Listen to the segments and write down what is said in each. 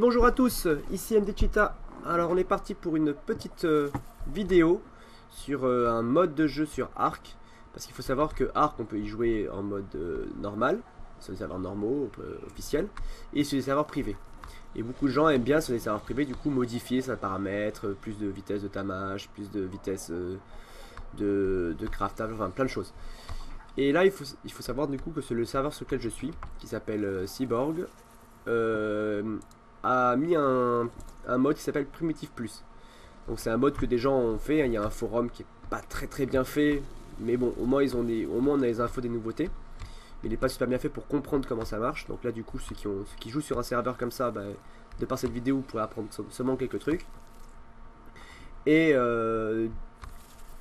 bonjour à tous, ici MD Cheetah. Alors on est parti pour une petite vidéo sur un mode de jeu sur Ark. Parce qu'il faut savoir que Ark on peut y jouer en mode normal, sur des serveurs normaux, officiels, et sur des serveurs privés. Et beaucoup de gens aiment bien sur des serveurs privés du coup modifier certains paramètres, plus de vitesse de tamage, plus de vitesse de craftage, enfin plein de choses. Et là il faut savoir du coup que c'est le serveur sur lequel je suis, qui s'appelle Cyborg, a mis un mode qui s'appelle Primitive Plus. Donc c'est un mode que des gens ont fait, il y a un forum qui est pas très bien fait, mais bon au moins on a les infos des nouveautés. Il n'est pas super bien fait pour comprendre comment ça marche. Donc là du coup ceux qui jouent sur un serveur comme ça, de par cette vidéo vous pourrez apprendre seulement quelques trucs. Et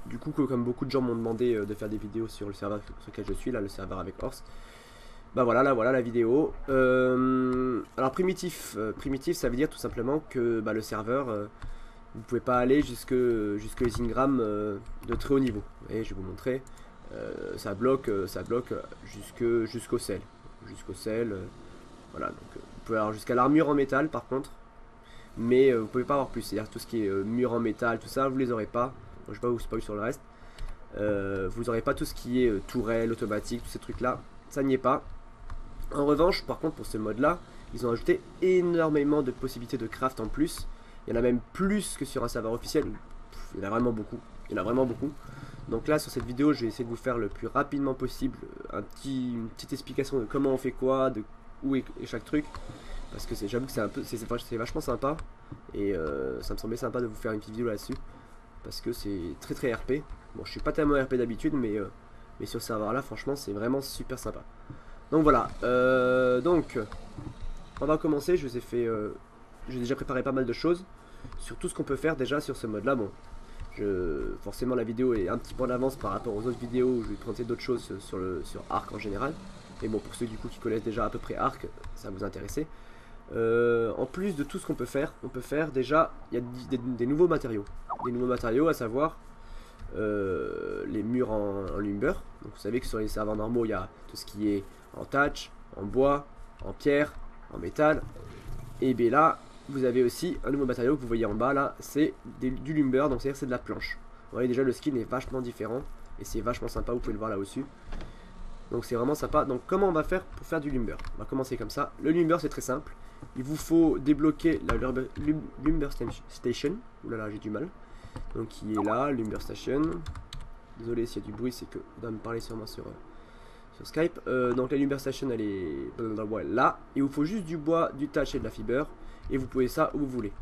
du coup comme beaucoup de gens m'ont demandé de faire des vidéos sur le serveur sur lequel je suis, là le serveur avec Horst. Voilà la vidéo. Alors primitif ça veut dire tout simplement que le serveur, vous pouvez pas aller jusque les Ingram de très haut niveau. Et je vais vous montrer, ça bloque jusqu'au sel. Voilà, donc vous pouvez avoir jusqu'à l'armure en métal par contre, mais vous pouvez pas avoir plus. C'est-à-dire tout ce qui est mur en métal, tout ça, vous les aurez pas. Moi, je vais pas vous spoil sur le reste. Vous aurez pas tout ce qui est tourelle automatique, tous ces trucs là, ça n'y est pas. En revanche, par contre, pour ce mode là, ils ont ajouté énormément de possibilités de craft en plus. Il y en a même plus que sur un serveur officiel. Il y en a vraiment beaucoup. Donc là, sur cette vidéo, je vais essayer de vous faire le plus rapidement possible une petite explication de comment on fait quoi, de où est chaque truc. Parce que j'avoue que c'est vachement sympa. Et ça me semblait sympa de vous faire une petite vidéo là-dessus. Parce que c'est très RP. Bon, je suis pas tellement RP d'habitude, mais sur ce serveur là, franchement, c'est vraiment super sympa. Donc voilà, on va commencer. J'ai déjà préparé pas mal de choses sur tout ce qu'on peut faire déjà sur ce mode là. Bon, forcément la vidéo est un petit peu en avance par rapport aux autres vidéos où je vais présenter d'autres choses sur Ark en général. Mais bon, pour ceux du coup qui connaissent déjà à peu près Ark, ça va vous intéresser. En plus de tout ce qu'on peut faire, déjà, il y a des nouveaux matériaux. Des nouveaux matériaux, à savoir les murs en lumber. Donc vous savez que sur les serveurs normaux, il y a tout ce qui est en thatch, en bois, en pierre, en métal. Et bien là, vous avez aussi un nouveau matériau que vous voyez en bas là, c'est du lumber, donc c'est-à-dire c'est de la planche. Vous voyez déjà le skin est vachement différent et c'est vachement sympa, vous pouvez le voir là au-dessus. Donc c'est vraiment sympa. Donc comment on va faire pour faire du lumber? On va commencer comme ça. Le lumber c'est très simple. Il vous faut débloquer la lumber station. Oulala, j'ai du mal. Donc qui est là, lumber station. Désolé s'il y a du bruit, c'est que on va me parler sûrement sur Skype. Donc la lumber station elle est là. Il vous faut juste du bois, du thatch et de la fiber. Et vous pouvez ça où vous voulez.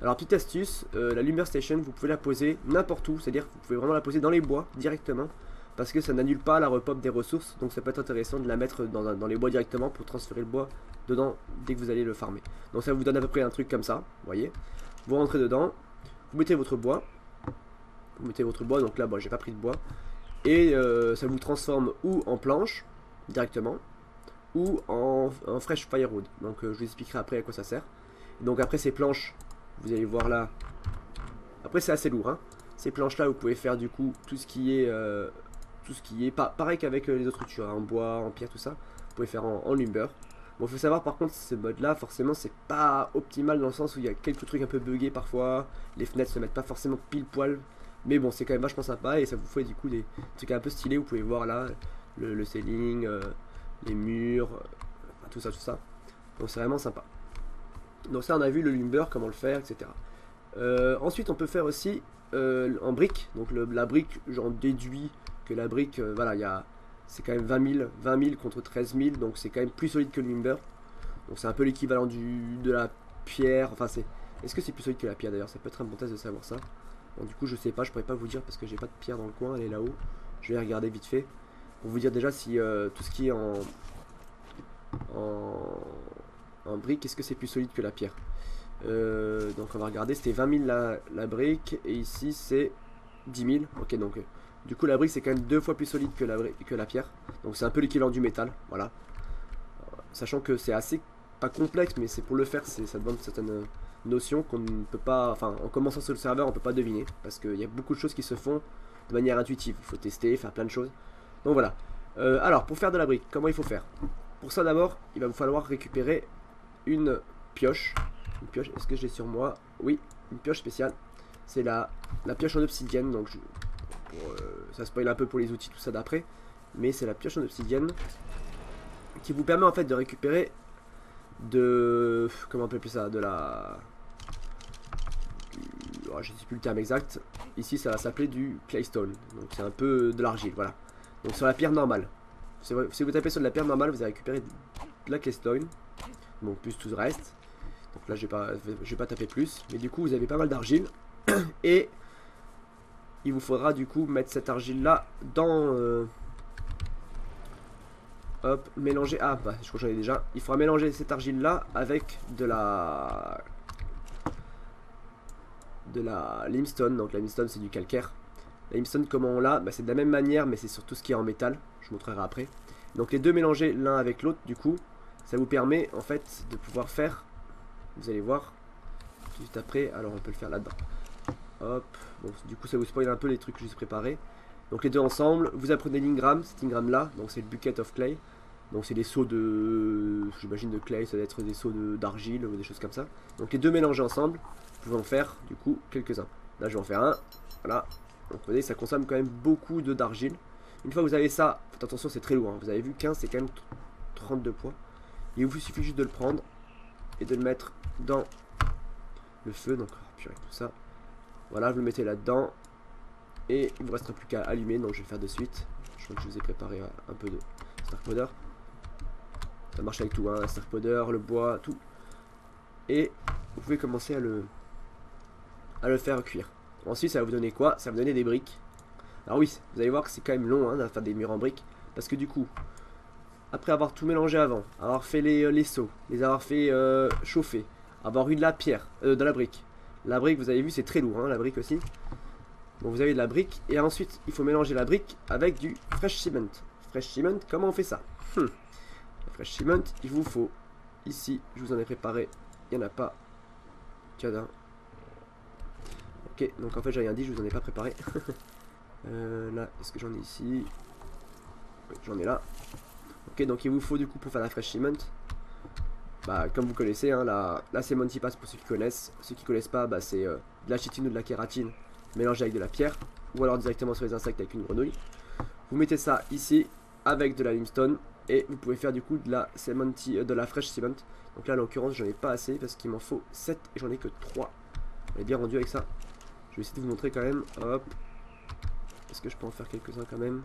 Alors petite astuce, la lumber station vous pouvez la poser n'importe où. C'est à dire que vous pouvez vraiment la poser dans les bois directement. Parce que ça n'annule pas la repop des ressources. Donc ça peut être intéressant de la mettre dans les bois directement pour transférer le bois dedans dès que vous allez le farmer. Donc ça vous donne à peu près un truc comme ça, vous voyez. Vous rentrez dedans, vous mettez votre bois. Donc là j'ai pas pris de bois. Et ça vous transforme ou en planche directement ou en fresh firewood. Donc je vous expliquerai après à quoi ça sert. Donc après ces planches, vous allez voir là. Après c'est assez lourd hein. Ces planches là vous pouvez faire du coup tout ce qui est pareil qu'avec les autres structures, en bois, en pierre, tout ça. Vous pouvez faire en lumber. Bon, il faut savoir par contre, ce mode là, forcément, c'est pas optimal dans le sens où il y a quelques trucs un peu buggés parfois. Les fenêtres se mettent pas forcément pile poil. Mais bon, c'est quand même vachement sympa et ça vous fait du coup des trucs un peu stylés. Vous pouvez voir là le ceiling, les murs, tout ça. Donc c'est vraiment sympa. Donc ça, on a vu le lumber, comment le faire, etc. Ensuite, on peut faire aussi en brique. Donc la brique, j'en déduis que la brique, voilà, c'est quand même 20 000 contre 13 000, donc c'est quand même plus solide que le lumber. Donc c'est un peu l'équivalent de la pierre. Enfin, est-ce que c'est plus solide que la pierre d'ailleurs? Ça peut être un bon test de savoir ça. Bon, du coup, je sais pas, je pourrais pas vous dire parce que j'ai pas de pierre dans le coin, elle est là-haut. Je vais regarder vite fait pour vous dire déjà si tout ce qui est en brique, est-ce que c'est plus solide que la pierre? Donc on va regarder, c'était 20 000 la brique et ici c'est 10 000. Ok, donc du coup la brique c'est quand même 2 fois plus solide que la pierre. Donc c'est un peu l'équivalent du métal, voilà. Sachant que c'est assez, pas complexe, mais c'est pour le faire, ça demande certaines notions qu'on ne peut pas, enfin en commençant sur le serveur on peut pas deviner. Parce qu'il y a beaucoup de choses qui se font de manière intuitive, il faut tester, faire plein de choses. Donc voilà. Alors pour faire de la brique, comment il faut faire? Pour ça d'abord, il va vous falloir récupérer une pioche. Une pioche, est-ce que je l'ai sur moi? Oui, une pioche spéciale. C'est la pioche en obsidienne, donc ça spoil un peu pour les outils, tout ça d'après. Mais c'est la pioche en obsidienne qui vous permet en fait de récupérer comment on peut appeler ça, je ne sais plus le terme exact. Ici ça va s'appeler du claystone, donc c'est un peu de l'argile, voilà. Donc sur la pierre normale, si vous tapez sur de la pierre normale, vous allez récupérer de la claystone, donc plus tout le reste. Donc là je vais pas taper plus, mais du coup vous avez pas mal d'argile. Et il vous faudra du coup mettre cette argile là dans hop, mélanger, ah bah je crois que j'en ai déjà. Il faudra mélanger cette argile là avec de la limestone. Donc la limestone c'est du calcaire. La limestone comment on l'a, bah, c'est de la même manière, mais c'est sur tout ce qui est en métal. Je vous montrerai après. Donc les deux mélangés l'un avec l'autre, du coup ça vous permet en fait de pouvoir faire, vous allez voir juste après. Alors on peut le faire là-dedans. Hop, bon, du coup ça vous spoil un peu les trucs que je vous ai préparés. Donc les deux ensemble, vous apprenez l'ingram, cet ingram là, donc c'est le bucket of clay. Donc c'est des seaux de, j'imagine de clay, ça doit être des seaux d'argile ou des choses comme ça. Donc les deux mélangés ensemble, vous pouvez en faire du coup quelques-uns. Là je vais en faire un, voilà. Donc vous voyez ça consomme quand même beaucoup d'argile. Une fois que vous avez ça, faites attention c'est très lourd, hein. Vous avez vu 15 c'est quand même 32 poids. Il vous suffit juste de le prendre et de le mettre dans le feu, donc purée, tout ça. Voilà, vous le mettez là-dedans. Et il ne vous restera plus qu'à allumer, donc je vais le faire de suite. Je crois que je vous ai préparé un peu de Stark Powder. Ça marche avec tout, hein, Stark Powder, le bois, tout. Et vous pouvez commencer à le faire cuire. Ensuite, ça va vous donner quoi? Ça va vous donner des briques. Alors oui, vous allez voir que c'est quand même long hein, de faire des murs en briques. Parce que du coup, après avoir tout mélangé avant, avoir fait les seaux, les avoir fait chauffer, avoir eu de la pierre, de la brique. La brique, vous avez vu, c'est très lourd, hein, la brique aussi. Donc vous avez de la brique et ensuite il faut mélanger la brique avec du fresh cement. Fresh cement, comment on fait ça? Le fresh cement, il vous faut ici, je vous en ai préparé, il n'y en a pas. Cadin. Ok, donc en fait j'ai rien dit, je vous en ai pas préparé. Là, est-ce que j'en ai ici? Oui, j'en ai là. Ok, donc il vous faut du coup pour faire la fresh cement. Bah, comme vous connaissez, hein, la cement paste pour ceux qui connaissent. Ceux qui connaissent pas, bah, c'est de la chitine ou de la kératine mélangé avec de la pierre, ou alors directement sur les insectes avec une grenouille. Vous mettez ça ici avec de la limestone et vous pouvez faire du coup de la fresh cement. Donc là en l'occurrence j'en ai pas assez parce qu'il m'en faut 7 et j'en ai que 3. On est bien rendu avec ça. Je vais essayer de vous montrer quand même. Hop. Est-ce que je peux en faire quelques-uns quand même?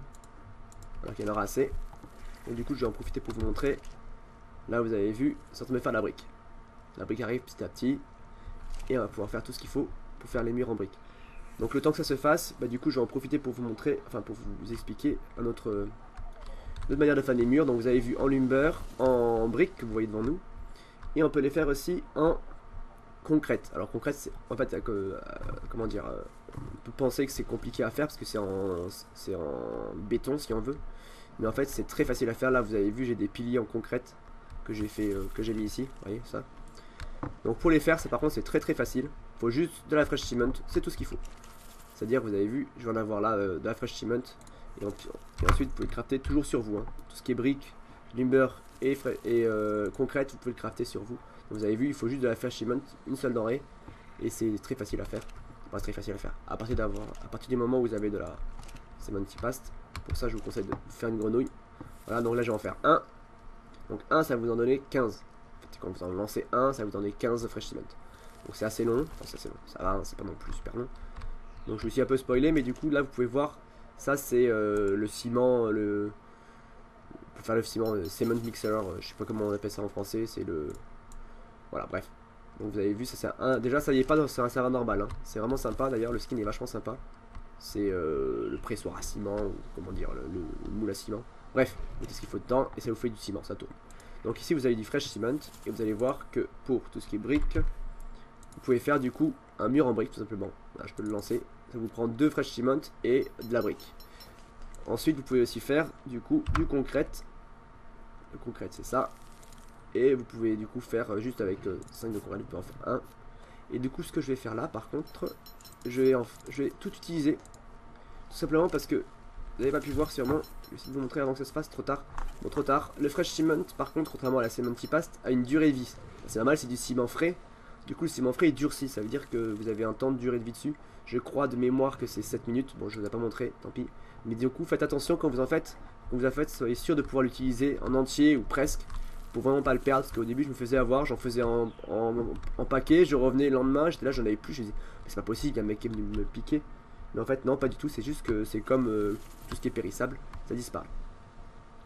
Alors qu'il y en aura assez. Et du coup je vais en profiter pour vous montrer. Là vous avez vu, ça me faire la brique. La brique arrive petit à petit et on va pouvoir faire tout ce qu'il faut pour faire les murs en briques. Donc le temps que ça se fasse, bah, du coup je vais en profiter pour vous montrer, enfin pour vous expliquer une autre manière de faire des murs. Donc vous avez vu en lumber, en briques que vous voyez devant nous. Et on peut les faire aussi en concrète. Alors concrète c'est en fait, comment dire, on peut penser que c'est compliqué à faire parce que c'est en béton si on veut. Mais en fait c'est très facile à faire. Là vous avez vu j'ai des piliers en concrète que j'ai fait, que j'ai mis ici, vous voyez ça. Donc pour les faire, ça par contre c'est très facile. Il faut juste de la fresh cement, c'est tout ce qu'il faut. C'est-à-dire, vous avez vu, je vais en avoir là de la fresh cement. Et ensuite, vous pouvez le crafter toujours sur vous. Hein. Tout ce qui est briques, lumber et concrète, vous pouvez le crafter sur vous. Donc, vous avez vu, il faut juste de la fresh cement, une seule denrée. Et c'est très facile à faire. Enfin, très facile à faire. À partir du moment où vous avez de la cement paste. Pour ça, je vous conseille de faire une grenouille. Voilà, donc là, je vais en faire un. Donc, un, ça va vous en donner 15. En fait, quand vous en lancez un, ça va vous donner 15 de fresh cement. Donc c'est assez long, enfin c'est assez long, ça va, hein, c'est pas non plus super long. Donc je me suis un peu spoilé, mais du coup là vous pouvez voir, ça c'est le ciment, pour faire le ciment, cement mixer, je sais pas comment on appelle ça en français, c'est le... Voilà, bref. Donc vous avez vu, ça c'est un... Déjà ça y est pas sur un serveur normal, hein. C'est vraiment sympa, d'ailleurs le skin est vachement sympa. C'est le pressoir à ciment, ou comment dire, le moule à ciment. Bref, vous mettez ce qu'il faut dedans et ça vous fait du ciment, ça tourne. Donc ici vous avez du fresh cement et vous allez voir que pour tout ce qui est briques, vous pouvez faire du coup un mur en brique tout simplement. Là je peux le lancer. Ça vous prend 2 fresh cement et de la brique. Ensuite vous pouvez aussi faire du coup du concrète. Le concrète c'est ça. Et vous pouvez du coup faire juste avec 5 de concrète, vous pouvez en faire un. Et du coup ce que je vais faire là par contre, je vais tout utiliser. Tout simplement parce que vous n'avez pas pu voir sûrement. Je vais essayer de vous montrer avant que ça se fasse, trop tard. Bon trop tard. Le fresh cement par contre, contrairement à la cement paste, a une durée de vie. C'est normal, c'est du ciment frais. Du coup le ciment frais il durcit, ça veut dire que vous avez un temps de durée de vie dessus. Je crois de mémoire que c'est 7 minutes, bon je vous ai pas montré, tant pis. Mais du coup faites attention quand vous en faites, soyez sûr de pouvoir l'utiliser en entier ou presque, pour vraiment pas le perdre, parce qu'au début je me faisais avoir, j'en faisais en paquet, je revenais le lendemain, j'étais là, j'en avais plus, je me disais c'est pas possible, il y a un mec qui est venu me piquer. Mais en fait non, pas du tout, c'est juste que c'est comme tout ce qui est périssable, ça disparaît.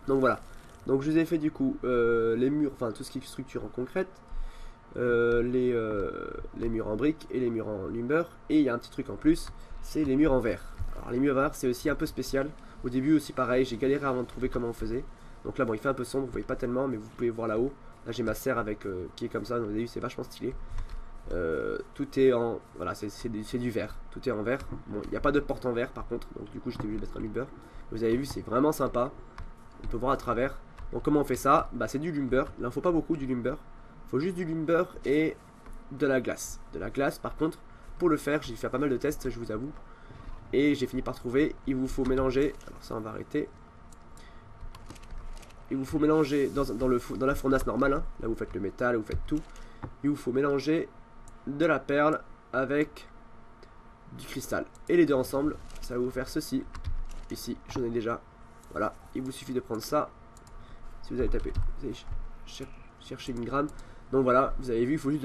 Donc voilà, donc je vous ai fait du coup les murs, enfin tout ce qui est structure en concrète, les murs en briques et les murs en lumber, et il y a un petit truc en plus, c'est les murs en verre. Alors les murs en verre c'est aussi un peu spécial, au début aussi pareil, j'ai galéré avant de trouver comment on faisait. Donc là bon il fait un peu sombre, vous voyez pas tellement, mais vous pouvez voir là-haut, là j'ai ma serre avec qui est comme ça, donc vous avez vu c'est vachement stylé. Tout est en, voilà c'est du verre, tout est en verre, bon il n'y a pas de porte en verre par contre, donc du coup j'étais obligé de mettre un lumber. Vous avez vu c'est vraiment sympa, on peut voir à travers. Donc comment on fait ça? Bah c'est du lumber, il n'en faut pas beaucoup du lumber, il faut juste du lumber et de la glace. De la glace par contre, pour le faire j'ai fait pas mal de tests je vous avoue, et j'ai fini par trouver, il vous faut mélanger, alors ça on va arrêter. Il vous faut mélanger dans la fournaise normale, hein, là où vous faites le métal, où vous faites tout. Il vous faut mélanger de la perle avec du cristal. Et les deux ensemble, ça va vous faire ceci. Ici, j'en ai déjà. Voilà, il vous suffit de prendre ça. Si vous avez tapé, vous allez chercher une gramme. Donc voilà, vous avez vu, il faut juste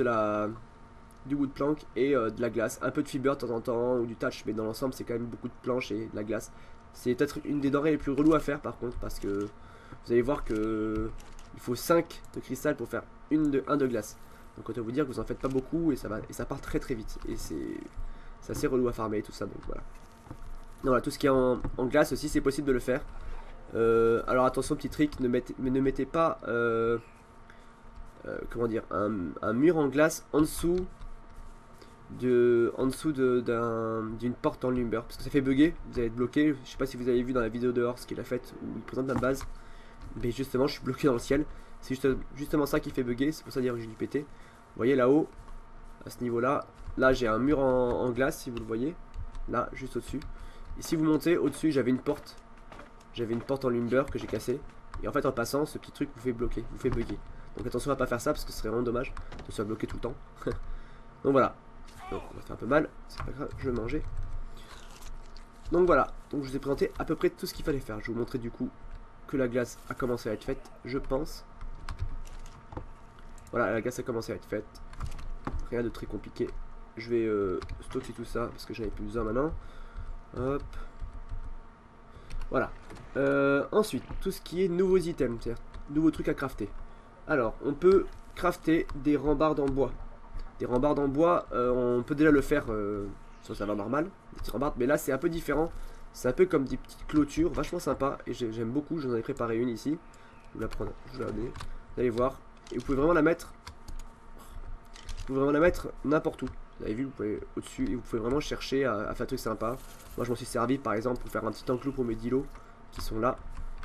du wood plank et de la glace. Un peu de fiber de temps en temps, ou du touch, mais dans l'ensemble, c'est quand même beaucoup de planches et de la glace. C'est peut-être une des denrées les plus reloues à faire par contre, parce que vous allez voir que il faut 5 de cristal pour faire un de glace. Donc autant vous dire que vous en faites pas beaucoup et ça part très très vite. Et c'est assez relou à farmer et tout ça, donc voilà. Donc voilà, tout ce qui est en glace aussi, c'est possible de le faire. Alors attention, petit trick, ne mettez pas comment dire, un mur en glace en dessous d'une porte en lumber, parce que ça fait bugger, vous allez être bloqué. Je sais pas si vous avez vu dans la vidéo de Horse qu'il a faite où il présente ma base, mais justement je suis bloqué dans le ciel. C'est justement ça qui fait bugger, c'est pour ça dire que j'ai dû péter. Vous voyez là-haut, à ce niveau là, j'ai un mur en glace si vous le voyez, là juste au-dessus. Et si vous montez au-dessus, j'avais une porte en lumber que j'ai cassée. Et en fait en passant, ce petit truc vous fait bloquer, vous fait bugger. Donc attention à pas faire ça parce que ce serait vraiment dommage de se faire bloquer tout le temps. Donc voilà. Donc on va faire un peu mal, c'est pas grave, je vais manger. Donc voilà, donc je vous ai présenté à peu près tout ce qu'il fallait faire. Je vais vous montrer du coup que la glace a commencé à être faite, je pense. Voilà, la glace a commencé à être faite. Rien de très compliqué. Je vais stocker tout ça parce que j'en ai plus besoin maintenant. Hop. Voilà. Ensuite, tout ce qui est nouveaux items, c'est-à-dire nouveaux trucs à crafter. Alors, on peut crafter des rambardes en bois. Des rambardes en bois, on peut déjà le faire sur le serveur normal, des petites rambardes, mais là c'est un peu différent. C'est un peu comme des petites clôtures, vachement sympa, et j'aime beaucoup. J'en ai préparé une ici. Je vous la prends, je vous la donne. Vous allez voir, et vous pouvez vraiment la mettre. Vous pouvez vraiment la mettre n'importe où. Vous avez vu, vous pouvez au-dessus, et vous pouvez vraiment chercher à faire un truc sympa. Moi je m'en suis servi par exemple pour faire un petit enclos pour mes dilos qui sont là.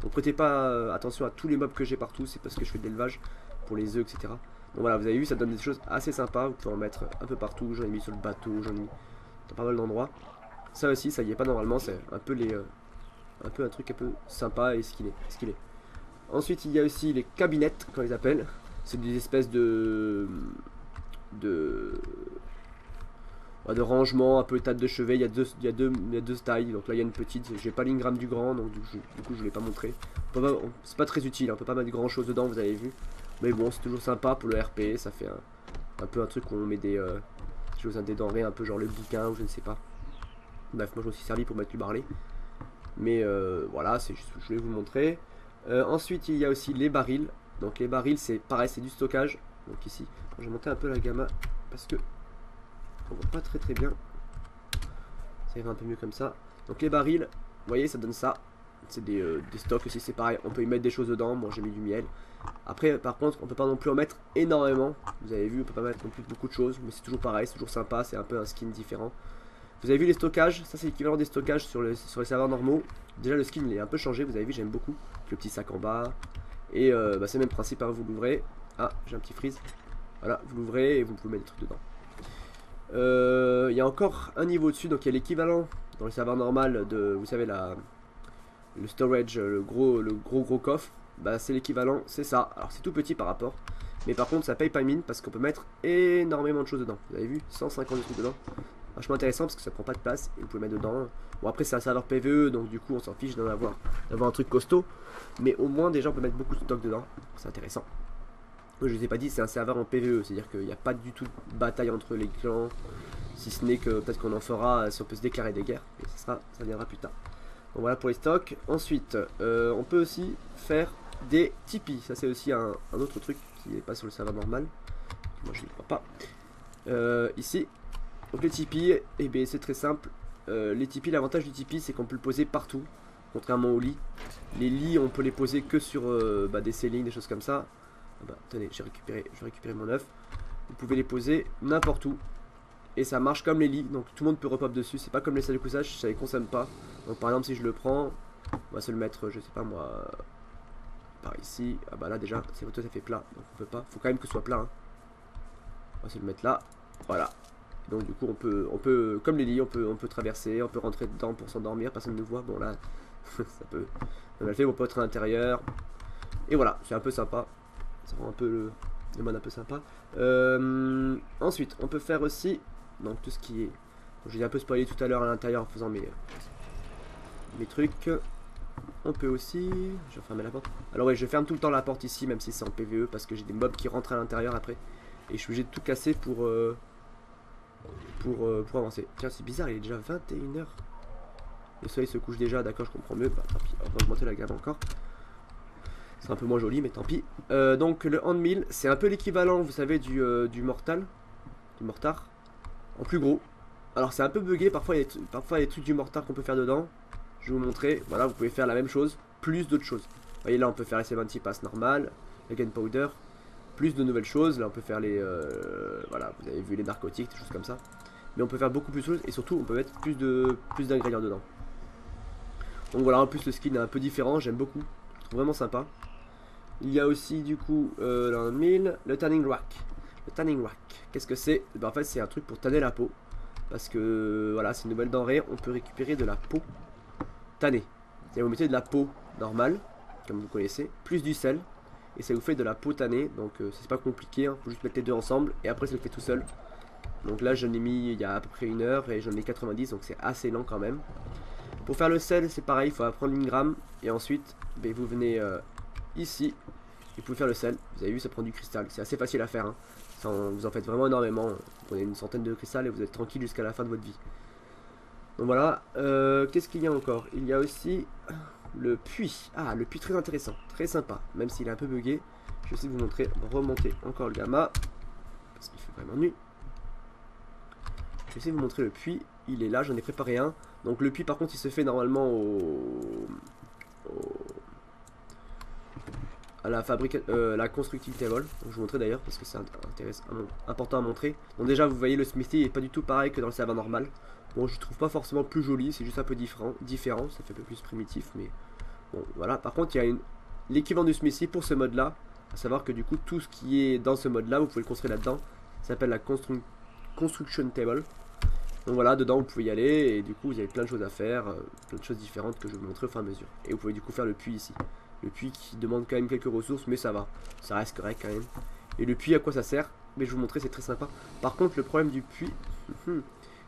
Donc prêtez pas attention à tous les mobs que j'ai partout, c'est parce que je fais de l'élevage pour les œufs, etc. Donc voilà, vous avez vu, ça donne des choses assez sympas. Vous pouvez en mettre un peu partout. J'en ai mis sur le bateau, j'en ai mis dans pas mal d'endroits. Ça aussi, ça y est pas normalement. C'est un peu un truc un peu sympa et ce qu'il est. Ensuite, il y a aussi les cabinettes, qu'on les appelle. C'est des espèces de rangement, un peu table de chevet. Il y a deux tailles. Donc là, il y a une petite. J'ai pas l'ingramme du grand, donc du coup, je l'ai pas montré. C'est pas très utile. On peut pas mettre grand chose dedans, vous avez vu. Mais bon, c'est toujours sympa pour le RP, ça fait un peu un truc où on met des denrées un peu genre le bouquin ou je ne sais pas. Bref, moi je me suis servi pour mettre du barley. Mais voilà, c'est juste je voulais vous montrer. Ensuite, il y a aussi les barils. Donc les barils, c'est pareil, c'est du stockage. Donc ici, je vais monter un peu la gamma parce que on voit pas très bien. Ça ira un peu mieux comme ça. Donc les barils, vous voyez, ça donne ça. C'est des stocks aussi, c'est pareil, on peut y mettre des choses dedans. Bon, j'ai mis du miel. Après, par contre, on peut pas non plus en mettre énormément. Vous avez vu, on peut pas mettre non plus beaucoup de choses, mais c'est toujours pareil, c'est toujours sympa, c'est un peu un skin différent. Vous avez vu les stockages, ça c'est l'équivalent des stockages sur les serveurs normaux. Déjà le skin il est un peu changé, vous avez vu, j'aime beaucoup. Le petit sac en bas. Et c'est le même principe, hein, vous l'ouvrez. Ah, j'ai un petit freeze. Voilà, vous l'ouvrez et vous pouvez mettre des trucs dedans. Il y a encore un niveau dessus, donc il y a l'équivalent dans le serveur normal de, vous savez, le storage, le gros coffre. Bah c'est l'équivalent, c'est ça. Alors c'est tout petit par rapport. Mais par contre ça paye pas mine parce qu'on peut mettre énormément de choses dedans. Vous avez vu, 150 trucs dedans. Vachement intéressant parce que ça prend pas de place et vous pouvez mettre dedans. Bon après c'est un serveur PVE donc du coup on s'en fiche d'avoir un truc costaud. Mais au moins déjà on peut mettre beaucoup de stock dedans. C'est intéressant. Je vous ai pas dit, c'est un serveur en PVE, c'est-à-dire qu'il n'y a pas du tout de bataille entre les clans, si ce n'est que peut-être qu'on en fera si on peut se déclarer des guerres, et ça viendra plus tard. Donc voilà pour les stocks. Ensuite, on peut aussi faire des Tipeee, ça c'est aussi un autre truc qui n'est pas sur le serveur normal, moi je ne crois pas. Ici, donc les Tipeee, eh bien c'est très simple, les Tipeee, l'avantage du Tipeee c'est qu'on peut le poser partout, contrairement aux lits. Les lits on peut les poser que sur des ceilings, des choses comme ça. Bah, attendez, je vais récupérer mon œuf. Vous pouvez les poser n'importe où. Et ça marche comme les lits, donc tout le monde peut repop dessus. C'est pas comme les salles de couchage, ça les consomme pas. Donc par exemple, si je le prends, on va se le mettre, je sais pas moi, par ici. Ah bah là déjà, c'est tout à fait plat, donc on peut pas. Faut quand même que ce soit plat. Hein. On va se le mettre là, voilà. Donc du coup, on peut, comme les lits, on peut traverser, on peut rentrer dedans pour s'endormir. Personne ne nous voit. Bon là, ça peut. On a le fait, on peut être à l'intérieur. Et voilà, c'est un peu sympa. Ça rend un peu le mode un peu sympa. Ensuite, on peut faire aussi donc tout ce qui est. J'ai un peu spoilé tout à l'heure à l'intérieur en faisant mes trucs. On peut aussi. Je vais fermer la porte. Alors ouais, je ferme tout le temps la porte ici, même si c'est en PVE, parce que j'ai des mobs qui rentrent à l'intérieur après. Et je suis obligé de tout casser pour avancer. Tiens, c'est bizarre, il est déjà 21 h. Le soleil se couche déjà, d'accord, je comprends mieux. Bah, tant pis, on va augmenter la gamme encore. C'est un peu moins joli, mais tant pis. Donc le handmill, c'est un peu l'équivalent, vous savez, du mortal, du mortar, en plus gros. Alors c'est un peu bugué, parfois il y a des trucs du mortar qu'on peut faire dedans. Je vais vous montrer. Voilà, vous pouvez faire la même chose, plus d'autres choses. Vous voyez là, on peut faire les 70 pass normal, le gunpowder, plus de nouvelles choses. Là, on peut faire les, voilà, vous avez vu les narcotiques, des choses comme ça. Mais on peut faire beaucoup plus de choses et surtout, on peut mettre plus d'ingrédients dedans. Donc voilà, en plus le skin est un peu différent, j'aime beaucoup, je trouve vraiment sympa. Il y a aussi du coup le tanning rack. Le tanning rack, qu'est-ce que c'est? Ben, en fait c'est un truc pour tanner la peau. Parce que voilà, c'est une nouvelle denrée, on peut récupérer de la peau tannée. C'est-à-dire vous mettez de la peau normale, comme vous connaissez, plus du sel. Et ça vous fait de la peau tannée, donc c'est pas compliqué, hein. Faut juste mettre les deux ensemble et après ça le fait tout seul. Donc là j'en ai mis il y a à peu près 1 heure et j'en ai 90, donc c'est assez lent quand même. Pour faire le sel c'est pareil, il faut apprendre l'Ingram. Et ensuite ben, vous venez ici, vous pouvez faire le sel. Vous avez vu, ça prend du cristal, c'est assez facile à faire, hein. Vous en faites vraiment énormément. Vous prenez une centaine de cristal et vous êtes tranquille jusqu'à la fin de votre vie. Donc voilà, qu'est-ce qu'il y a encore? Il y a aussi le puits. Ah, le puits très intéressant, très sympa, même s'il est un peu bugué. Je vais essayer de vous montrer, remonter encore le gamma, parce qu'il fait vraiment nuit. Je vais essayer de vous montrer le puits, il est là, j'en ai préparé un. Donc le puits par contre il se fait normalement à la fabrique, la constructive table. Donc, je vais vous montrer d'ailleurs parce que c'est important à montrer. Donc déjà vous voyez le smithy est pas du tout pareil que dans le serveur normal. Bon, je trouve pas forcément plus joli, c'est juste un peu différent, ça fait un peu plus primitif, mais bon voilà. Par contre il y a l'équivalent du smithy pour ce mode là, à savoir que du coup tout ce qui est dans ce mode là vous pouvez le construire là-dedans. Ça s'appelle la construction table. Donc voilà, dedans vous pouvez y aller et du coup vous avez plein de choses à faire, plein de choses différentes que je vais vous montrer au fur et à mesure. Et vous pouvez du coup faire le puits ici. Le puits qui demande quand même quelques ressources, mais ça va, ça reste correct quand même. Et le puits à quoi ça sert? Mais je vais vous montrer, c'est très sympa. Par contre le problème du puits,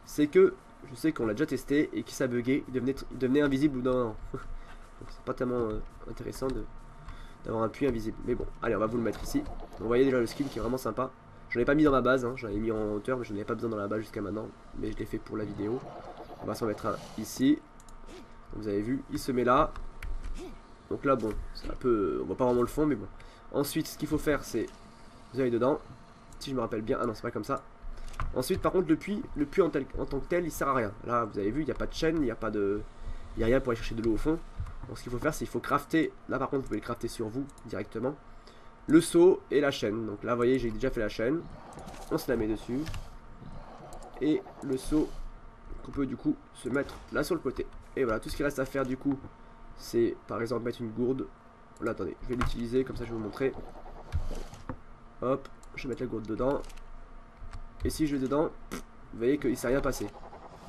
c'est que je sais qu'on l'a déjà testé et qu'il s'est bugué, il devenait invisible ou non. Donc c'est pas tellement intéressant d'avoir un puits invisible. Mais bon, allez on va vous le mettre ici. Donc, vous voyez déjà le skin qui est vraiment sympa. Je l'ai pas mis dans ma base, hein. J'en ai mis en hauteur, mais je n'en avais pas besoin dans la base jusqu'à maintenant. Mais je l'ai fait pour la vidéo. On va s'en mettre un ici. Donc, vous avez vu, il se met là. Donc là, bon, c'est un peu. On voit pas vraiment le fond, mais bon. Ensuite, ce qu'il faut faire, c'est. Vous allez dedans. Si je me rappelle bien. Ah non, c'est pas comme ça. Ensuite, par contre, le puits en tant que tel, il sert à rien. Là, vous avez vu, il n'y a pas de chaîne, il n'y a pas de. Il n'y a rien pour aller chercher de l'eau au fond. Donc, ce qu'il faut faire, c'est qu'il faut crafter. Là, par contre, vous pouvez le crafter sur vous directement. Le seau et la chaîne. Donc là vous voyez j'ai déjà fait la chaîne. On se la met dessus. Et le seau qu'on peut du coup se mettre là sur le côté. Et voilà, tout ce qui reste à faire du coup c'est par exemple mettre une gourde. Là attendez, je vais l'utiliser comme ça je vais vous montrer. Hop, je vais mettre la gourde dedans. Et si je vais dedans, vous voyez qu'il ne s'est rien passé.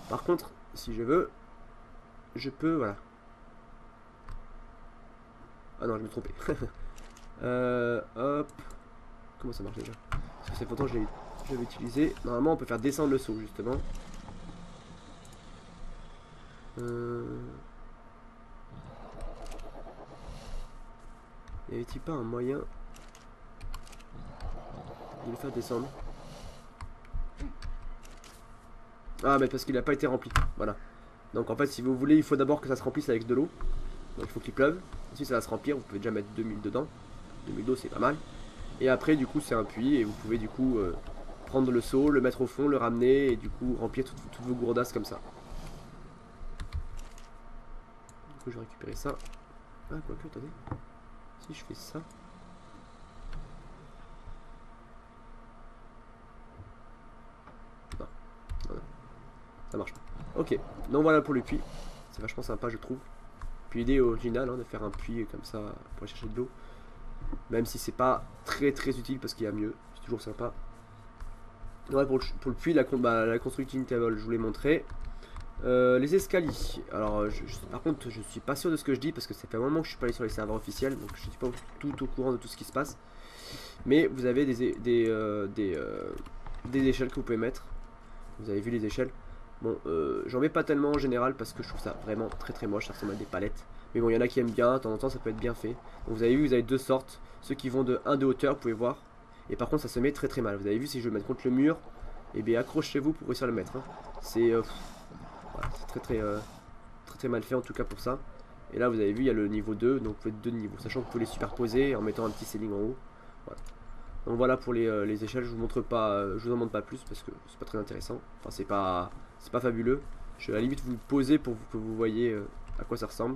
Par contre, si je veux, je peux, voilà. Ah non, je me suis trompé. Hop. comment ça marche déjà? Parce que c'est pourtant je l'avais utilisé. Normalement on peut faire descendre le seau justement. Y avait-il pas un moyen de le faire descendre? Ah mais parce qu'il n'a pas été rempli, voilà. Donc en fait si vous voulez il faut d'abord que ça se remplisse avec de l'eau. Donc il faut qu'il pleuve, ensuite ça va se remplir, vous pouvez déjà mettre 2000 dedans. 2000 d'eau c'est pas mal. Et après du coup c'est un puits et vous pouvez du coup prendre le seau, le mettre au fond, le ramener et du coup remplir toutes vos gourdasses comme ça. Du coup je vais récupérer ça. Ah quoique attendez, si je fais ça. Non, non, non. Ça marche pas. Ok, donc voilà pour le puits. C'est vachement sympa je trouve. Puis l'idée originale hein, de faire un puits comme ça pour aller chercher de l'eau. Même si c'est pas très utile parce qu'il y a mieux. C'est toujours sympa. Ouais, pour le puits, la construction table, je vous l'ai montré. Les escaliers. Alors, par contre, je suis pas sûr de ce que je dis parce que ça fait un moment que je suis pas allé sur les serveurs officiels, donc je suis pas tout au courant de tout ce qui se passe. Mais vous avez des échelles que vous pouvez mettre. Vous avez vu les échelles. Bon, j'en mets pas tellement en général parce que je trouve ça vraiment très moche. Ça ressemble à des palettes. Mais bon, il y en a qui aiment bien. De temps en temps, ça peut être bien fait. Donc, vous avez vu, vous avez deux sortes. Ceux qui vont de 1 de hauteur, vous pouvez voir. Et par contre, ça se met très mal. Vous avez vu, si je veux le mettre contre le mur, et bien accrochez-vous pour réussir à le mettre. Hein. C'est voilà, très mal fait en tout cas pour ça. Et là, vous avez vu, il y a le niveau 2, donc vous faites deux niveaux. Sachant que vous pouvez les superposer en mettant un petit ceiling en haut. Voilà. Donc voilà pour les échelles. Je vous montre pas, je vous en montre pas plus parce que c'est pas très intéressant. Enfin, c'est pas fabuleux. Je vais à la limite vous le poser pour que vous voyez à quoi ça ressemble.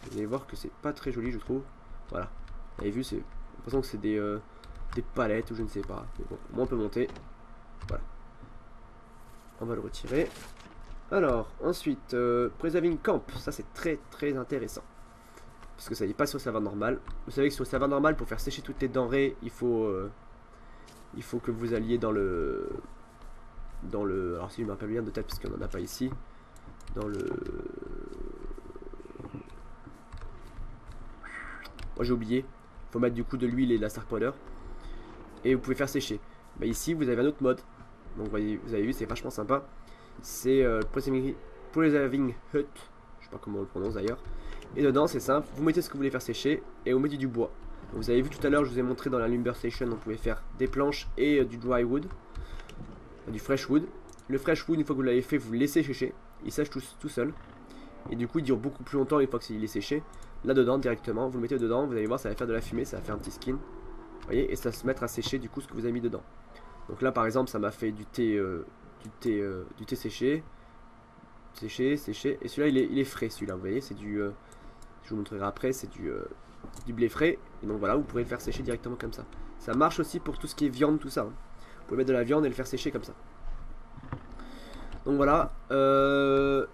Vous allez voir que c'est pas très joli, je trouve. Voilà. Vous avez vu, c'est l'impression que c'est des palettes ou je ne sais pas. Mais bon, au moins on peut monter. Voilà. On va le retirer. Alors, ensuite, Preserving Camp. Ça, c'est très intéressant. Parce que ça n'est pas sur le serveur normal. Vous savez que sur le serveur normal, pour faire sécher toutes les denrées, il faut que vous alliez dans le... Alors, si je me rappelle bien de tête, parce qu'on n'en a pas ici. Dans le... Moi, j'ai oublié. Il faut mettre du coup de l'huile et de la star powder. Et vous pouvez faire sécher. Bah, ici, vous avez un autre mode. Donc, vous avez vu, c'est vachement sympa. C'est Preserving Hut. Je sais pas comment on le prononce d'ailleurs. Et dedans, c'est simple. Vous mettez ce que vous voulez faire sécher et vous mettez du bois. Donc, vous avez vu tout à l'heure, je vous ai montré dans la Lumber Station, on pouvait faire des planches et du dry wood. Du fresh wood. Le fresh wood, une fois que vous l'avez fait, vous le laissez sécher. Il sèche tout seul. Et du coup, il dure beaucoup plus longtemps une fois qu'il est séché. Là dedans directement, vous le mettez dedans, vous allez voir, ça va faire de la fumée, ça va faire un petit skin. Vous voyez, et ça va se mettre à sécher du coup ce que vous avez mis dedans. Donc là par exemple, ça m'a fait du thé séché. Séché. Et celui-là il est frais, celui-là, vous voyez, c'est du... je vous montrerai après, c'est du blé frais. Et donc voilà, vous pourrez le faire sécher directement comme ça. Ça marche aussi pour tout ce qui est viande, tout ça. Hein. Vous pouvez mettre de la viande et le faire sécher comme ça. Donc voilà,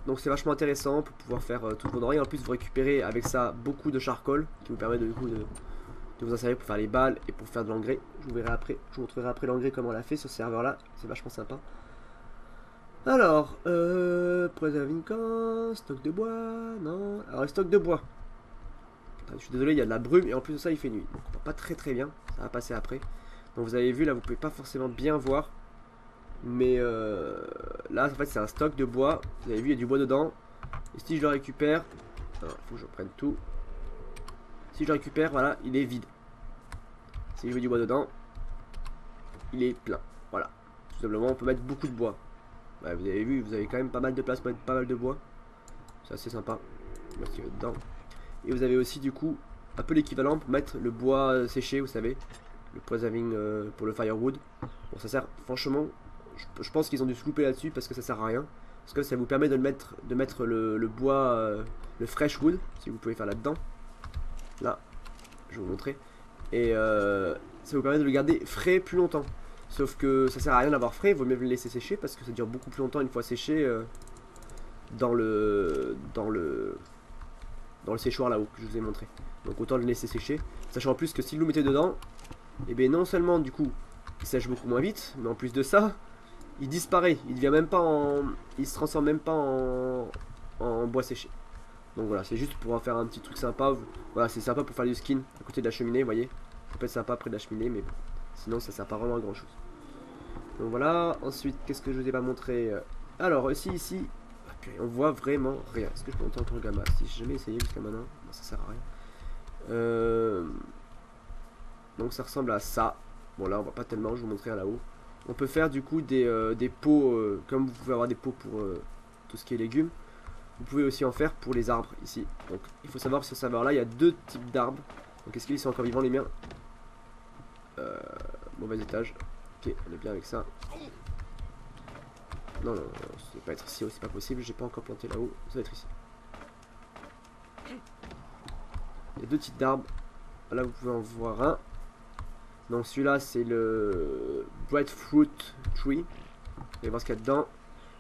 donc c'est vachement intéressant pour pouvoir faire toutes vos denrées. En plus vous récupérez avec ça beaucoup de charcoal qui vous permet de vous en servir pour faire les balles et pour faire de l'engrais. Je vous montrerai après l'engrais comment on l'a fait sur ce serveur là, c'est vachement sympa. Alors, Preserving Camp, stock de bois, non. Alors stock de bois. Je suis désolé, il y a de la brume et en plus de ça il fait nuit. Donc on voit pas très bien, ça va passer après. Donc vous avez vu là, vous pouvez pas forcément bien voir. Mais là en fait c'est un stock de bois. Vous avez vu il y a du bois dedans. Et si je le récupère, il faut que je reprenne tout. Si je le récupère, voilà, il est vide. Si je mets du bois dedans, il est plein. Voilà. Tout simplement on peut mettre beaucoup de bois. Ouais, vous avez vu, vous avez quand même pas mal de place pour mettre pas mal de bois. C'est assez sympa. Merci dedans. Et vous avez aussi du coup un peu l'équivalent pour mettre le bois séché, vous savez. Le preserving pour le firewood. Bon ça sert franchement. Je pense qu'ils ont dû se louper là-dessus parce que ça sert à rien. Parce que ça vous permet de mettre le bois, le fresh wood, si vous pouvez faire là-dedans. Là, je vais vous montrer. Et ça vous permet de le garder frais plus longtemps. Sauf que ça sert à rien d'avoir frais, il vaut mieux le laisser sécher parce que ça dure beaucoup plus longtemps une fois séché dans le séchoir là-haut que je vous ai montré. Donc autant le laisser sécher. Sachant en plus que si vous le mettez dedans, et bien non seulement du coup il sèche beaucoup moins vite, mais en plus de ça, il disparaît, il devient même pas il se transforme même pas en bois séché. Donc voilà, c'est juste pour faire un petit truc sympa. Voilà, c'est sympa pour faire du skin à côté de la cheminée, vous voyez. Ça peut être sympa près de la cheminée, mais bon, sinon ça sert pas vraiment à grand chose. Donc voilà, ensuite qu'est-ce que je vous ai pas montré? Alors ici, okay, on voit vraiment rien. Est-ce que je peux monter encore le gamma? Si j'ai jamais essayé jusqu'à maintenant, non, ça sert à rien. Donc ça ressemble à ça. Bon là on voit pas tellement, je vais vous montrer là-haut. On peut faire du coup des pots, comme vous pouvez avoir des pots pour tout ce qui est légumes. Vous pouvez aussi en faire pour les arbres ici. Donc il faut savoir que ce serveur là il y a deux types d'arbres. Donc est-ce qu'ils sont encore vivants les miens? Mauvais étage. Ok, on est bien avec ça. Non, ça ne va pas être ici, c'est pas possible, j'ai pas encore planté là-haut, ça va être ici. Il y a deux types d'arbres. Là vous pouvez en voir un. Donc celui-là c'est le Breadfruit Tree. Vous allez voir ce qu'il y a dedans.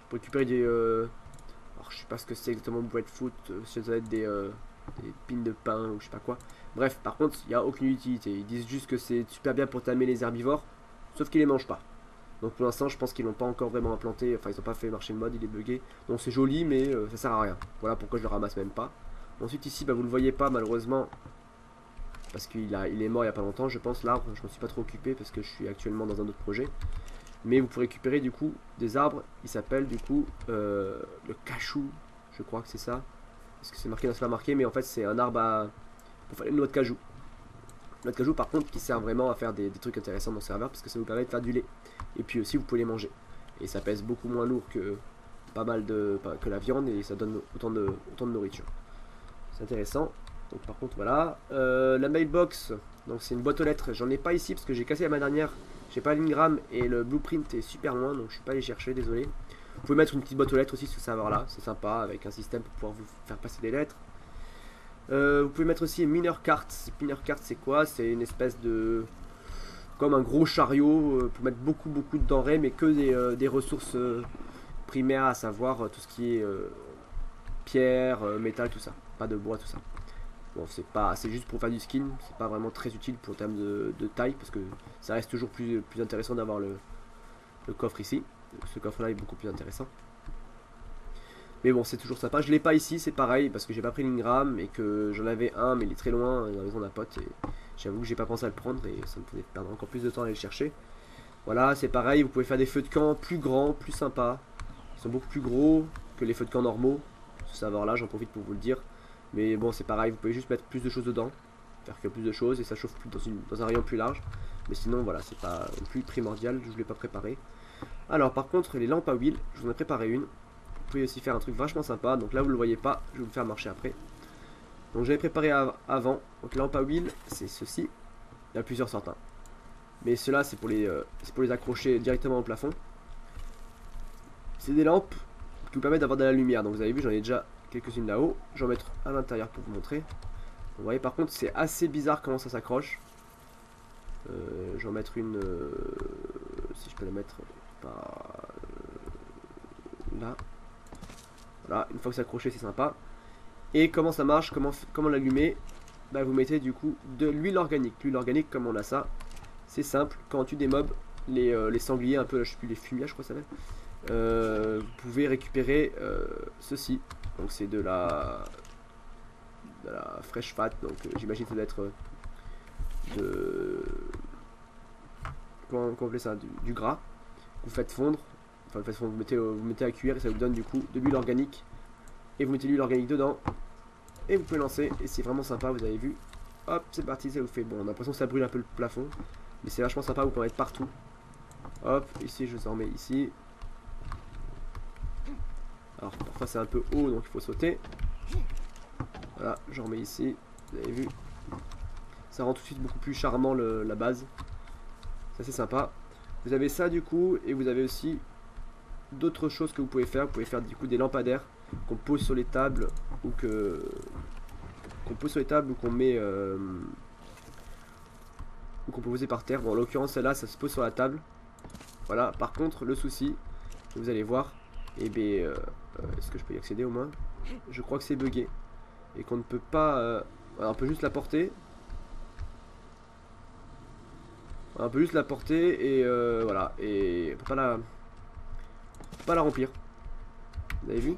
Pour récupérer des... Alors je sais pas ce que c'est exactement Breadfruit, ça doit être des pins de pain ou je sais pas quoi. Bref, par contre il n'y a aucune utilité. Ils disent juste que c'est super bien pour tamer les herbivores, sauf qu'ils les mangent pas. Donc pour l'instant je pense qu'ils l'ont pas encore vraiment implanté, enfin ils n'ont pas fait marcher le mode, il est bugué. Donc c'est joli mais ça sert à rien. Voilà pourquoi je le ramasse même pas. Ensuite ici bah, vous le voyez pas malheureusement. Parce qu'il est mort il n'y a pas longtemps, je pense, l'arbre. Je ne me suis pas trop occupé parce que je suis actuellement dans un autre projet. Mais vous pouvez récupérer du coup des arbres. Il s'appelle du coup le cachou. Je crois que c'est ça. Est-ce que c'est marqué? Non, c'est pas marqué, mais en fait c'est un arbre pour faire une noix de cajou. Noix de cajou par contre qui sert vraiment à faire des trucs intéressants dans le serveur parce que ça vous permet de faire du lait. Et puis aussi vous pouvez les manger. Et ça pèse beaucoup moins lourd que que la viande et ça donne autant de nourriture. C'est intéressant. Donc par contre voilà, la mailbox, donc c'est une boîte aux lettres, j'en ai pas ici parce que j'ai cassé la main dernière, j'ai pas l'Ingram et le blueprint est super loin donc je suis pas allé chercher, désolé. Vous pouvez mettre une petite boîte aux lettres aussi sur ce serveur là, c'est sympa avec un système pour pouvoir vous faire passer des lettres. Vous pouvez mettre aussi une miner cart. Miner cart c'est quoi? C'est une espèce de... comme un gros chariot pour mettre beaucoup de denrées mais que des ressources primaires, à savoir tout ce qui est pierre, métal, tout ça, pas de bois, tout ça. Bon, c'est juste pour faire du skin, c'est pas vraiment très utile pour termes de taille, parce que ça reste toujours plus intéressant d'avoir le coffre ici. Ce coffre là est beaucoup plus intéressant. Mais bon, c'est toujours sympa. Je l'ai pas ici, c'est pareil, parce que j'ai pas pris l'Ingram et que j'en avais un, mais il est très loin dans la maison d'un pote. Et j'avoue que j'ai pas pensé à le prendre et ça me faisait perdre encore plus de temps à aller le chercher. Voilà, c'est pareil, vous pouvez faire des feux de camp plus grands, plus sympas. Ils sont beaucoup plus gros que les feux de camp normaux. Ce savoir là, j'en profite pour vous le dire. Mais bon, c'est pareil, vous pouvez juste mettre plus de choses dedans, faire que plus de choses et ça chauffe plus dans un rayon plus large. Mais sinon, voilà, c'est pas plus primordial, je ne l'ai pas préparé. Alors, par contre, les lampes à huile, je vous en ai préparé une. Vous pouvez aussi faire un truc vachement sympa. Donc là, vous le voyez pas, je vais vous faire marcher après. Donc, j'avais préparé avant. Donc, lampe à huile, c'est ceci. Il y a plusieurs sortes. Hein. Mais ceux-là, c'est pour les accrocher directement au plafond. C'est des lampes qui vous permettent d'avoir de la lumière. Donc, vous avez vu, j'en ai déjà quelques-unes là-haut, je vais en mettre à l'intérieur pour vous montrer. Vous voyez par contre c'est assez bizarre comment ça s'accroche. Je vais en mettre une, si je peux la mettre par là. Voilà, une fois que c'est accroché c'est sympa. Et comment ça marche, comment l'allumer? Bah, vous mettez du coup de l'huile organique. L'huile organique comme on a ça, c'est simple, quand on tue des mobs, les sangliers un peu, je sais plus, les fumiers je crois que ça s'appelle. Vous pouvez récupérer ceci. Donc c'est de la fresh fat, donc j'imagine que ça doit être comment on appelle ça, du gras. Vous faites fondre, enfin vous faites fondre, vous mettez à cuire et ça vous donne du coup de l'huile organique. Et vous mettez l'huile organique dedans et vous pouvez lancer et c'est vraiment sympa, vous avez vu. Hop, c'est parti, ça vous fait bon, on a l'impression que ça brûle un peu le plafond, mais c'est vachement sympa, vous pouvez en mettre partout. Hop, ici je vous en mets ici. Alors parfois c'est un peu haut donc il faut sauter. Voilà, j'en remets ici. Vous avez vu. Ça rend tout de suite beaucoup plus charmant la base. Ça c'est sympa. Vous avez ça du coup et vous avez aussi d'autres choses que vous pouvez faire. Vous pouvez faire du coup des lampadaires qu'on pose sur les tables ou qu'on met ou qu'on peut poser par terre. Bon en l'occurrence celle-là ça se pose sur la table. Voilà, par contre le souci, vous allez voir, et bien est-ce que je peux y accéder au moins? Je crois que c'est bugué et qu'on ne peut pas alors, on peut juste la porter. On peut juste la porter et voilà, et on peut pas la remplir. Vous avez vu?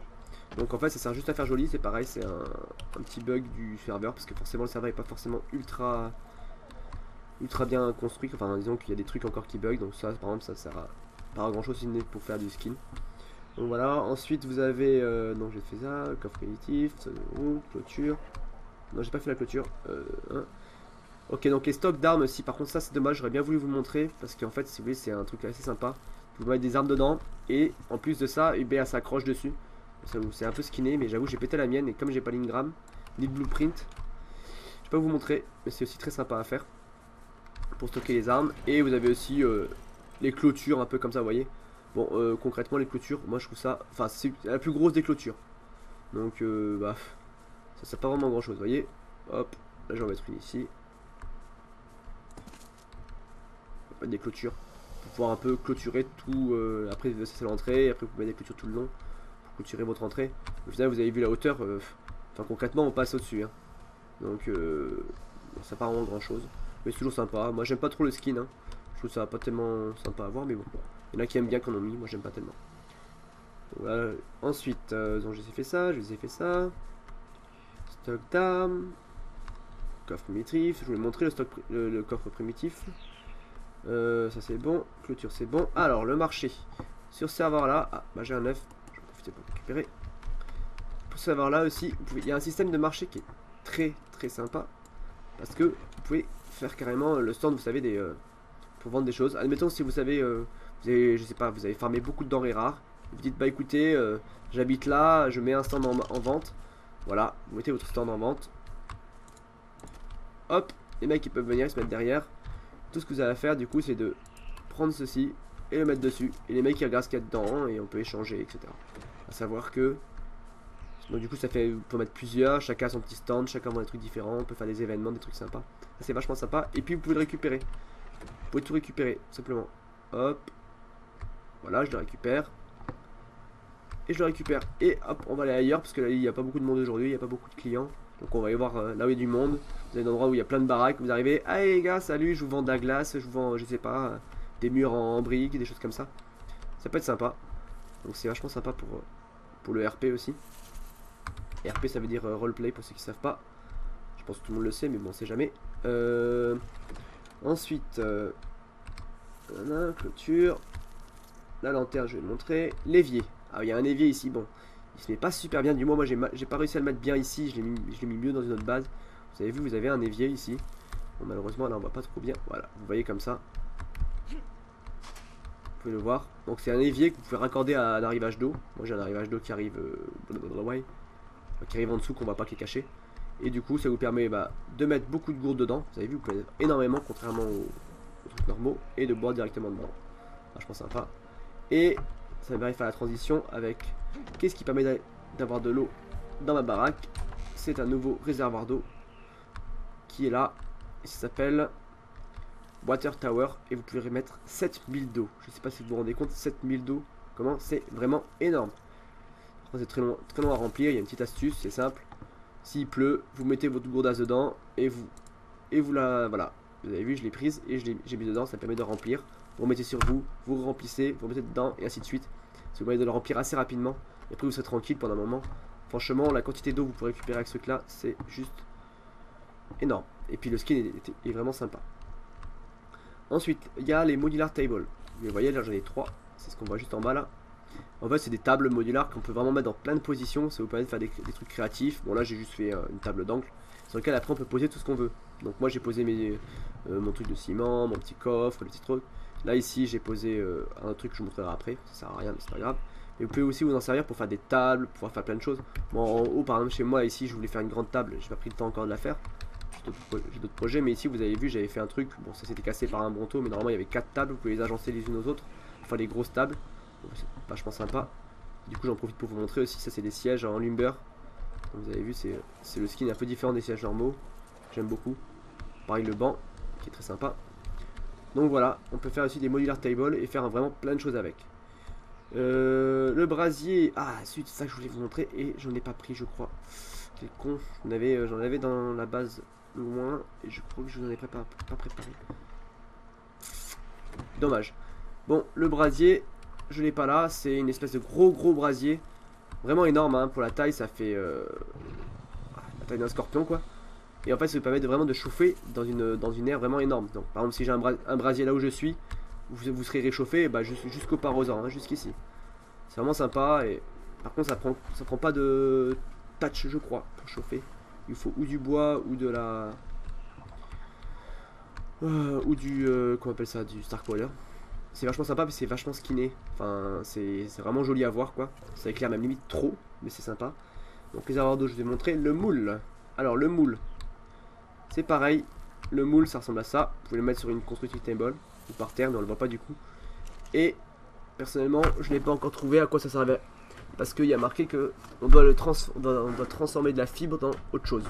Donc en fait ça sert juste à faire joli, c'est pareil, c'est un petit bug du serveur parce que forcément le serveur est pas forcément ultra ultra bien construit. Enfin, disons qu'il y a des trucs encore qui bug. Donc ça, par exemple, ça sert à pas à grand chose sinon pour faire du skin. Donc voilà. Ensuite, vous avez... non, j'ai fait ça. Coffre primitif. Clôture. Non, j'ai pas fait la clôture. Hein. Ok, donc les stocks d'armes aussi. Par contre, ça, c'est dommage. J'aurais bien voulu vous le montrer. Parce qu'en fait, si vous voulez, c'est un truc assez sympa. Vous pouvez mettre des armes dedans. Et en plus de ça, UBA s'accroche dessus. C'est un peu skinné. Mais j'avoue, j'ai pété la mienne. Et comme j'ai pas l'Ingram, ni de blueprint, je peux pas vous montrer. Mais c'est aussi très sympa à faire. Pour stocker les armes. Et vous avez aussi les clôtures. Un peu comme ça, vous voyez. Bon, concrètement, les clôtures, moi je trouve ça. Enfin, c'est la plus grosse des clôtures. Donc, bah. Ça sert pas vraiment grand chose, vous voyez. Hop. Là, je vais en mettre une ici. Des clôtures pour pouvoir un peu clôturer tout. Après ça c'est l'entrée, après vous mettez des clôtures tout le long pour clôturer votre entrée. Au final vous avez vu la hauteur, enfin concrètement on passe au dessus hein. Donc ça pas vraiment grand chose, mais c'est toujours sympa. Moi j'aime pas trop le skin hein. Je trouve ça pas tellement sympa à voir, mais bon, il y en a qui aiment bien qu'on en mis, moi j'aime pas tellement. Voilà. Ensuite donc j'ai fait ça, je vous ai fait ça, stock d'armes, coffre primitif, je vous ai montré le stock, le coffre primitif. Ça c'est bon, clôture c'est bon. Alors le marché sur ce serveur là, ah bah j'ai un œuf, je vais en profiter pour le récupérer. Pour ce serveur là aussi, il y a un système de marché qui est très sympa. Parce que vous pouvez faire carrément le stand, vous savez, pour vendre des choses. Admettons si vous savez, vous avez, je sais pas, vous avez farmé beaucoup de denrées rares. Vous dites bah écoutez, j'habite là, je mets un stand en vente. Voilà, vous mettez votre stand en vente. Hop, les mecs ils peuvent venir, ils se mettre derrière. Tout ce que vous avez à faire du coup c'est de prendre ceci et le mettre dessus et les mecs ils regardent ce qu'il y a dedans et on peut échanger etc. À savoir que donc du coup ça fait, on peut mettre plusieurs, chacun a son petit stand, chacun vend des trucs différents, on peut faire des événements, des trucs sympas. C'est vachement sympa et puis vous pouvez le récupérer. Vous pouvez tout récupérer simplement. Hop, voilà je le récupère et je le récupère et hop on va aller ailleurs parce que là il n'y a pas beaucoup de monde aujourd'hui, il n'y a pas beaucoup de clients. Donc on va aller voir là où il y a du monde. Vous avez un endroit où il y a plein de baraques. Vous arrivez, allez les gars, salut, je vous vends de la glace, je vous vends, je sais pas, des murs en briques, des choses comme ça. Ça peut être sympa. Donc c'est vachement sympa pour le RP aussi. Et RP ça veut dire roleplay pour ceux qui savent pas. Je pense que tout le monde le sait, mais bon, on sait jamais. Ensuite, clôture. La lanterne, je vais le montrer. L'évier. Ah, il y a un évier ici, bon. Il se met pas super bien, du moins moi j'ai pas réussi à le mettre bien ici, je l'ai mis mieux dans une autre base. Vous avez vu, vous avez un évier ici. Bon, malheureusement là on voit pas trop bien, voilà, vous voyez comme ça. Vous pouvez le voir. Donc c'est un évier que vous pouvez raccorder à un arrivage d'eau. Moi j'ai un arrivage d'eau qui arrive qui arrive en dessous, qu'on voit pas, qui est caché. Et du coup ça vous permet de mettre beaucoup de gourdes dedans. Vous avez vu, vous pouvez mettre énormément contrairement aux trucs normaux. Et de boire directement dedans. Vachement sympa. Et ça me permet de faire la transition avec qu'est-ce qui permet d'avoir de l'eau dans ma baraque. C'est un nouveau réservoir d'eau qui est là et ça s'appelle Water Tower et vous pouvez mettre 7000 d'eau. Je sais pas si vous vous rendez compte, 7000 d'eau, comment c'est vraiment énorme. C'est très long à remplir, il y a une petite astuce, c'est simple. S'il pleut, vous mettez votre gourdasse dedans et vous la, voilà, vous avez vu, je l'ai prise et j'ai mis dedans, ça permet de remplir. Vous remettez sur vous, vous remplissez, vous remettez dedans et ainsi de suite. Ça vous permet de le remplir assez rapidement et après vous serez tranquille pendant un moment. Franchement, la quantité d'eau que vous pourrez récupérer avec ce truc là, c'est juste énorme. Et puis le skin est vraiment sympa. Ensuite, il y a les modular tables. Vous voyez, là j'en ai 3. C'est ce qu'on voit juste en bas là. En fait, c'est des tables modulaires qu'on peut vraiment mettre dans plein de positions. Ça vous permet de faire des trucs créatifs. Bon, là j'ai juste fait une table d'angle sur laquelle après on peut poser tout ce qu'on veut. Donc, moi j'ai posé mon truc de ciment, mon petit coffre, le petit truc. Là, ici, j'ai posé un truc que je vous montrerai après. Ça sert à rien, mais c'est pas grave. Mais vous pouvez aussi vous en servir pour faire des tables, pour pouvoir faire plein de choses. Moi, en haut, par exemple, chez moi, ici, je voulais faire une grande table. J'ai pas pris le temps encore de la faire. J'ai d'autres projets, mais ici, vous avez vu, j'avais fait un truc. Bon, ça s'était cassé par un bronto, mais normalement, il y avait 4 tables. Vous pouvez les agencer les unes aux autres. Enfin, les grosses tables. C'est vachement sympa. Du coup, j'en profite pour vous montrer aussi. Ça, c'est des sièges en lumber. Comme vous avez vu, c'est le skin un peu différent des sièges normaux. J'aime beaucoup. Pareil, le banc, qui est très sympa. Donc voilà, on peut faire aussi des modular tables et faire vraiment plein de choses avec. Le brasier, c'est ça que je voulais vous montrer et j'en ai pas pris, je crois. C'est con, j'en avais dans la base loin et je crois que je n'en ai pas préparé. Dommage. Bon, le brasier, je l'ai pas là, c'est une espèce de gros brasier. Vraiment énorme, hein, pour la taille, ça fait la taille d'un scorpion quoi. Et en fait ça vous permet vraiment de chauffer dans une aire vraiment énorme. Donc par exemple si j'ai un brasier là où je suis, vous serez réchauffé bah, jusqu'au parosant, hein, jusqu'ici. C'est vraiment sympa et par contre ça prend pas de touch je crois pour chauffer. Il faut ou du bois ou de la... ou du... comment on appelle ça? Du Starkwater. C'est vachement sympa, mais c'est vachement skinné. Enfin, c'est vraiment joli à voir, quoi. Ça éclaire même limite trop, mais c'est sympa. Donc, les réservoirs d'eau, je vais vous montrer. Le moule. Alors, le moule, c'est pareil. Le moule, ça ressemble à ça. Vous pouvez le mettre sur une construction table ou par terre, mais on le voit pas du coup. Et, personnellement, je n'ai pas encore trouvé à quoi ça servait. Parce qu'il y a marqué que on doit transformer de la fibre dans autre chose.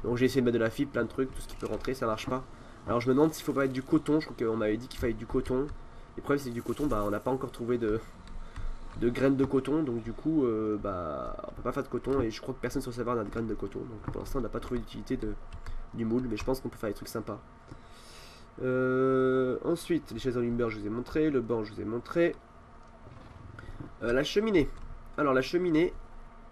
Donc, j'ai essayé de mettre de la fibre, plein de trucs, tout ce qui peut rentrer, ça marche pas. Alors, je me demande s'il faut pas mettre du coton. Je crois qu'on avait dit qu'il fallait du coton. Le problème c'est que du coton, bah, on n'a pas encore trouvé de graines de coton, donc du coup, bah, on peut pas faire de coton et je crois que personne sur le serveur n'a de graines de coton. Donc pour l'instant, on n'a pas trouvé d'utilité du moule, mais je pense qu'on peut faire des trucs sympas. Ensuite, les chaises en lumber, je vous ai montré, le banc, je vous ai montré. La cheminée. Alors la cheminée,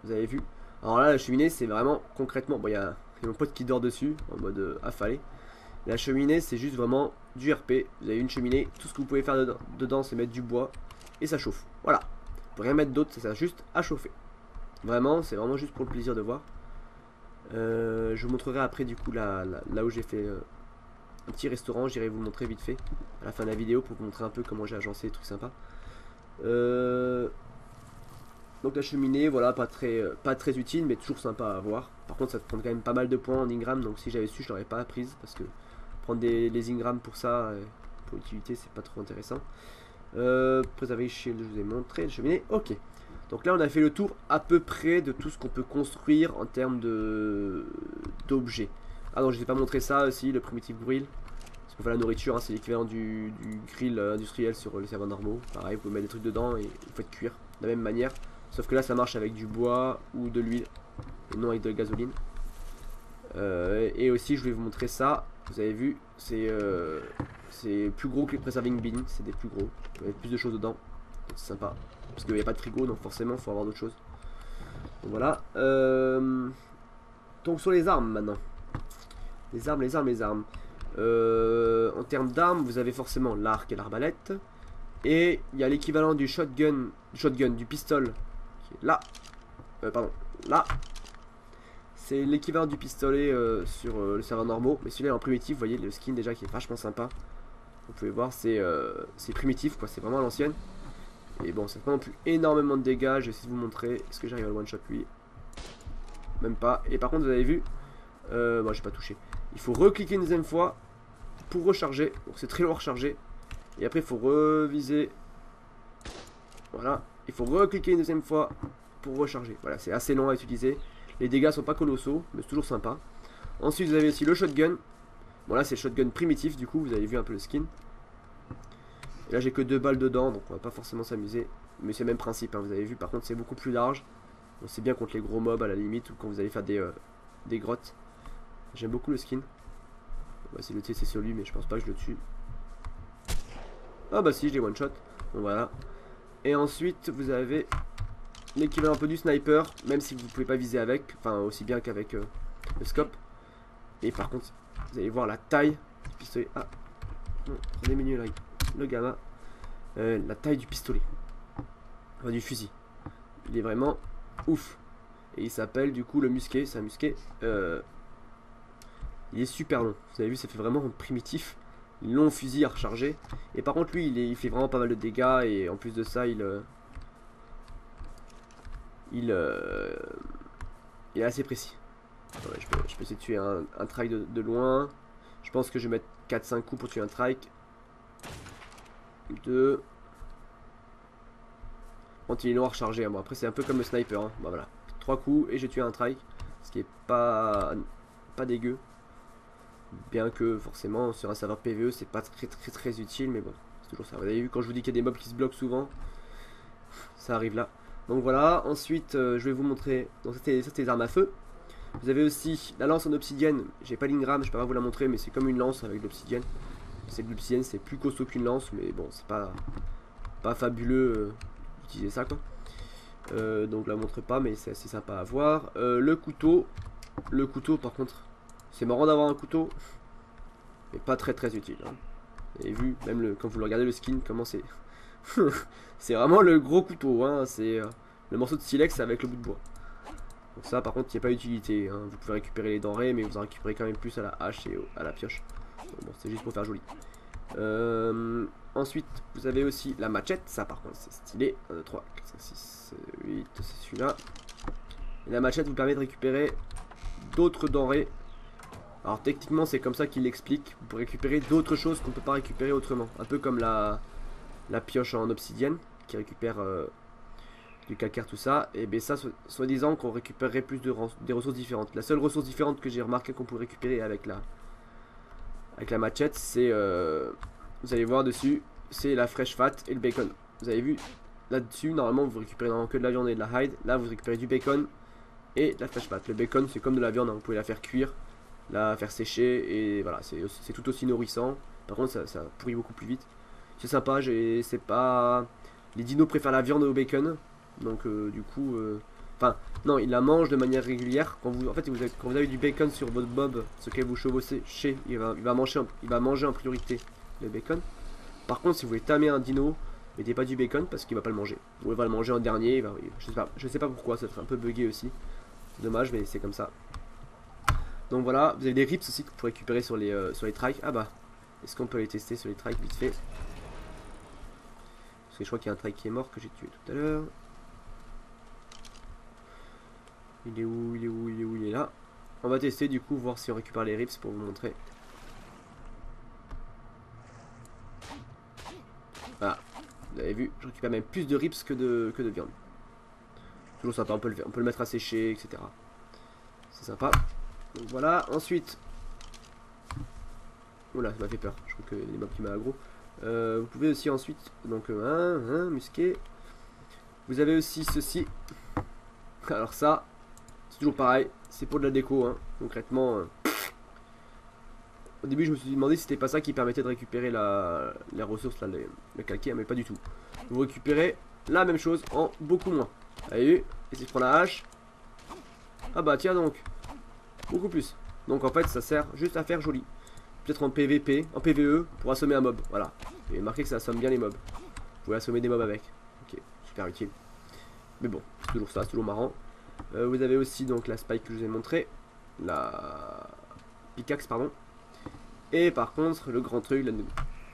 vous avez vu. Alors là, la cheminée, c'est vraiment concrètement, bon, il y a mon pote qui dort dessus en mode affalé. La cheminée, c'est juste vraiment du RP. Vous avez une cheminée, tout ce que vous pouvez faire dedans, c'est mettre du bois et ça chauffe. Voilà. Vous pouvez rien mettre d'autre, ça sert juste à chauffer. Vraiment, c'est vraiment juste pour le plaisir de voir. Je vous montrerai après du coup là où j'ai fait un petit restaurant. J'irai vous montrer vite fait à la fin de la vidéo pour vous montrer un peu comment j'ai agencé des trucs sympas. Donc la cheminée, voilà, pas très utile, mais toujours sympa à avoir. Par contre, ça te prend quand même pas mal de points en Ingram, donc si j'avais su, je l'aurais pas apprise parce que prendre les Ingram pour ça, pour l'utilité, c'est pas trop intéressant. Préserver shield, je vous ai montré, la cheminée, ok. Donc là, on a fait le tour à peu près de tout ce qu'on peut construire en termes d'objets. Ah non, je vous ai pas montré ça aussi, le primitive grill. C'est pour faire la nourriture, hein, c'est l'équivalent du grill industriel sur les serveurs normaux. Pareil, vous pouvez mettre des trucs dedans et vous faites cuire de la même manière. Sauf que là, ça marche avec du bois ou de l'huile et non avec de la gasoline. Et aussi, je vais vous montrer ça. Vous avez vu, c'est plus gros que les preserving beans, c'est des plus gros. Il y a plus de choses dedans, c'est sympa. Parce qu'il n'y a pas de frigo, donc forcément, il faut avoir d'autres choses. Donc voilà. Donc sur les armes maintenant. Les armes. En termes d'armes, vous avez forcément l'arc et l'arbalète. Et il y a l'équivalent du du pistolet, qui est là. Pardon, là. C'est l'équivalent du pistolet sur le serveur normaux. Mais celui-là en primitif, vous voyez le skin déjà qui est vachement sympa. Vous pouvez voir, c'est primitif, quoi. C'est vraiment à l'ancienne. Et bon, ça fait pas non plus énormément de dégâts. Je vais essayer de vous montrer. Est-ce que j'arrive à le one-shot lui? Même pas. Et par contre, vous avez vu, bon, j'ai pas touché. Il faut recliquer une deuxième fois pour recharger. Donc c'est très long à recharger. Et après, il faut reviser. Voilà. Il faut recliquer une deuxième fois pour recharger. Voilà, c'est assez long à utiliser. Les dégâts sont pas colossaux, mais c'est toujours sympa. Ensuite, vous avez aussi le shotgun. Bon, là, c'est le shotgun primitif, du coup, vous avez vu un peu le skin. Et là, j'ai que 2 balles dedans, donc on va pas forcément s'amuser. Mais c'est le même principe, hein, vous avez vu. Par contre, c'est beaucoup plus large. Donc, c'est bien contre les gros mobs à la limite, ou quand vous allez faire des grottes. J'aime beaucoup le skin. On va essayer de le tester sur lui, mais je pense pas que je le tue. Ah bah si, je l'ai one shot. Bon voilà. Et ensuite vous avez l'équivalent un peu du sniper, même si vous pouvez pas viser avec, enfin aussi bien qu'avec le scope. Et par contre, vous allez voir la taille du pistolet. Ah, non, prenez menu là, le gamma. La taille du pistolet, enfin du fusil. Il est vraiment ouf. Et il s'appelle du coup le musquet, c'est un musquet. Il est super long. Vous avez vu, ça fait vraiment primitif. Long fusil à recharger. Et par contre, lui, il fait vraiment pas mal de dégâts. Et en plus de ça, il est assez précis. Ouais, je peux essayer de tuer un trike de loin. Je pense que je vais mettre 4-5 coups pour tuer un trike. 2. Quand il est long à recharger. Bon, après, c'est un peu comme le sniper. Hein. Bon, voilà. 3 coups et j'ai tué un trike. Ce qui est pas dégueu. Bien que forcément sur un serveur PvE c'est pas très utile, mais bon, c'est toujours ça. Vous avez vu, quand je vous dis qu'il y a des mobs qui se bloquent souvent, ça arrive là. Donc voilà, ensuite je vais vous montrer. Donc c'était les armes à feu. Vous avez aussi la lance en obsidienne. J'ai pas l'Ingram, je peux pas vous la montrer, mais c'est comme une lance avec de l'obsidienne. C'est que l'obsidienne c'est plus costaud qu'une lance, mais bon, c'est pas fabuleux d'utiliser ça quoi. Donc je la montre pas, mais c'est assez sympa à voir. Le couteau par contre, C'est marrant d'avoir un couteau, mais pas très utile. Hein. Vous avez vu, même quand vous le regardez le skin, comment c'est. C'est vraiment le gros couteau, hein. C'est le morceau de silex avec le bout de bois. Donc ça par contre il n'y a pas d'utilité, hein. Vous pouvez récupérer les denrées mais vous en récupérez quand même plus à la hache et à la pioche. Bon c'est juste pour faire joli. Ensuite vous avez aussi la machette, ça par contre c'est stylé. 1, 2, 3, 4, 5, 6, 8, c'est celui-là. Et la machette vous permet de récupérer d'autres denrées. Alors techniquement c'est comme ça qu'il l'explique. Vous pouvez récupérer d'autres choses qu'on ne peut pas récupérer autrement. Un peu comme la pioche en obsidienne qui récupère du calcaire, tout ça. Et bien ça, soi-disant qu'on récupérerait plus des ressources différentes. La seule ressource différente que j'ai remarqué qu'on peut récupérer avec la machette, c'est, vous allez voir dessus, c'est la fresh fat et le bacon. Vous avez vu, là-dessus, normalement, vous récupérez que de la viande et de la hide. Là, vous récupérez du bacon et de la fresh fat. Le bacon, c'est comme de la viande, hein. Vous pouvez la faire cuire, la faire sécher, et voilà, c'est tout aussi nourrissant. Par contre, ça pourrit beaucoup plus vite. C'est sympa, c'est pas... Les dinos préfèrent la viande au bacon. Donc du coup... Enfin, non, ils la mangent de manière régulière. Quand vous avez du bacon sur votre mob, ce que vous chevauchez, il va manger en priorité le bacon. Par contre, si vous voulez tamer un dino, mettez pas du bacon parce qu'il va pas le manger. Ou il va le manger en dernier. Je sais pas pourquoi, ça serait un peu bugué aussi. C'est dommage, mais c'est comme ça. Donc voilà, vous avez des rips aussi que vous pouvez récupérer sur les trikes. Ah bah, est-ce qu'on peut les tester sur les trikes vite fait? Parce que je crois qu'il y a un trike qui est mort que j'ai tué tout à l'heure. Il est où? Il est là. On va tester du coup, voir si on récupère les rips pour vous montrer. Voilà, vous avez vu, je récupère même plus de rips que de viande. Toujours sympa, on peut le mettre à sécher, etc. C'est sympa. Donc voilà, ensuite... Oula, ça m'a fait peur, je crois que les mobs qui m'a aggro. Vous pouvez aussi ensuite, donc musqué. Vous avez aussi ceci. Alors ça, c'est toujours pareil, c'est pour de la déco, hein. Concrètement. Au début je me suis demandé si c'était pas ça qui permettait de récupérer les ressources, là, le calcaire, mais pas du tout. Vous récupérez la même chose en beaucoup moins. Vous avez vu? Et si je prends la hache, ah bah tiens donc, beaucoup plus. Donc en fait ça sert juste à faire joli. Peut-être en PVP, en PVE, pour assommer un mob, voilà. Et marqué que ça assomme bien les mobs. Vous pouvez assommer des mobs avec. Ok, super utile. Mais bon, c'est toujours ça, c'est toujours marrant. Vous avez aussi donc la spike que je vous ai montré. La pickaxe, pardon. Et par contre, le grand truc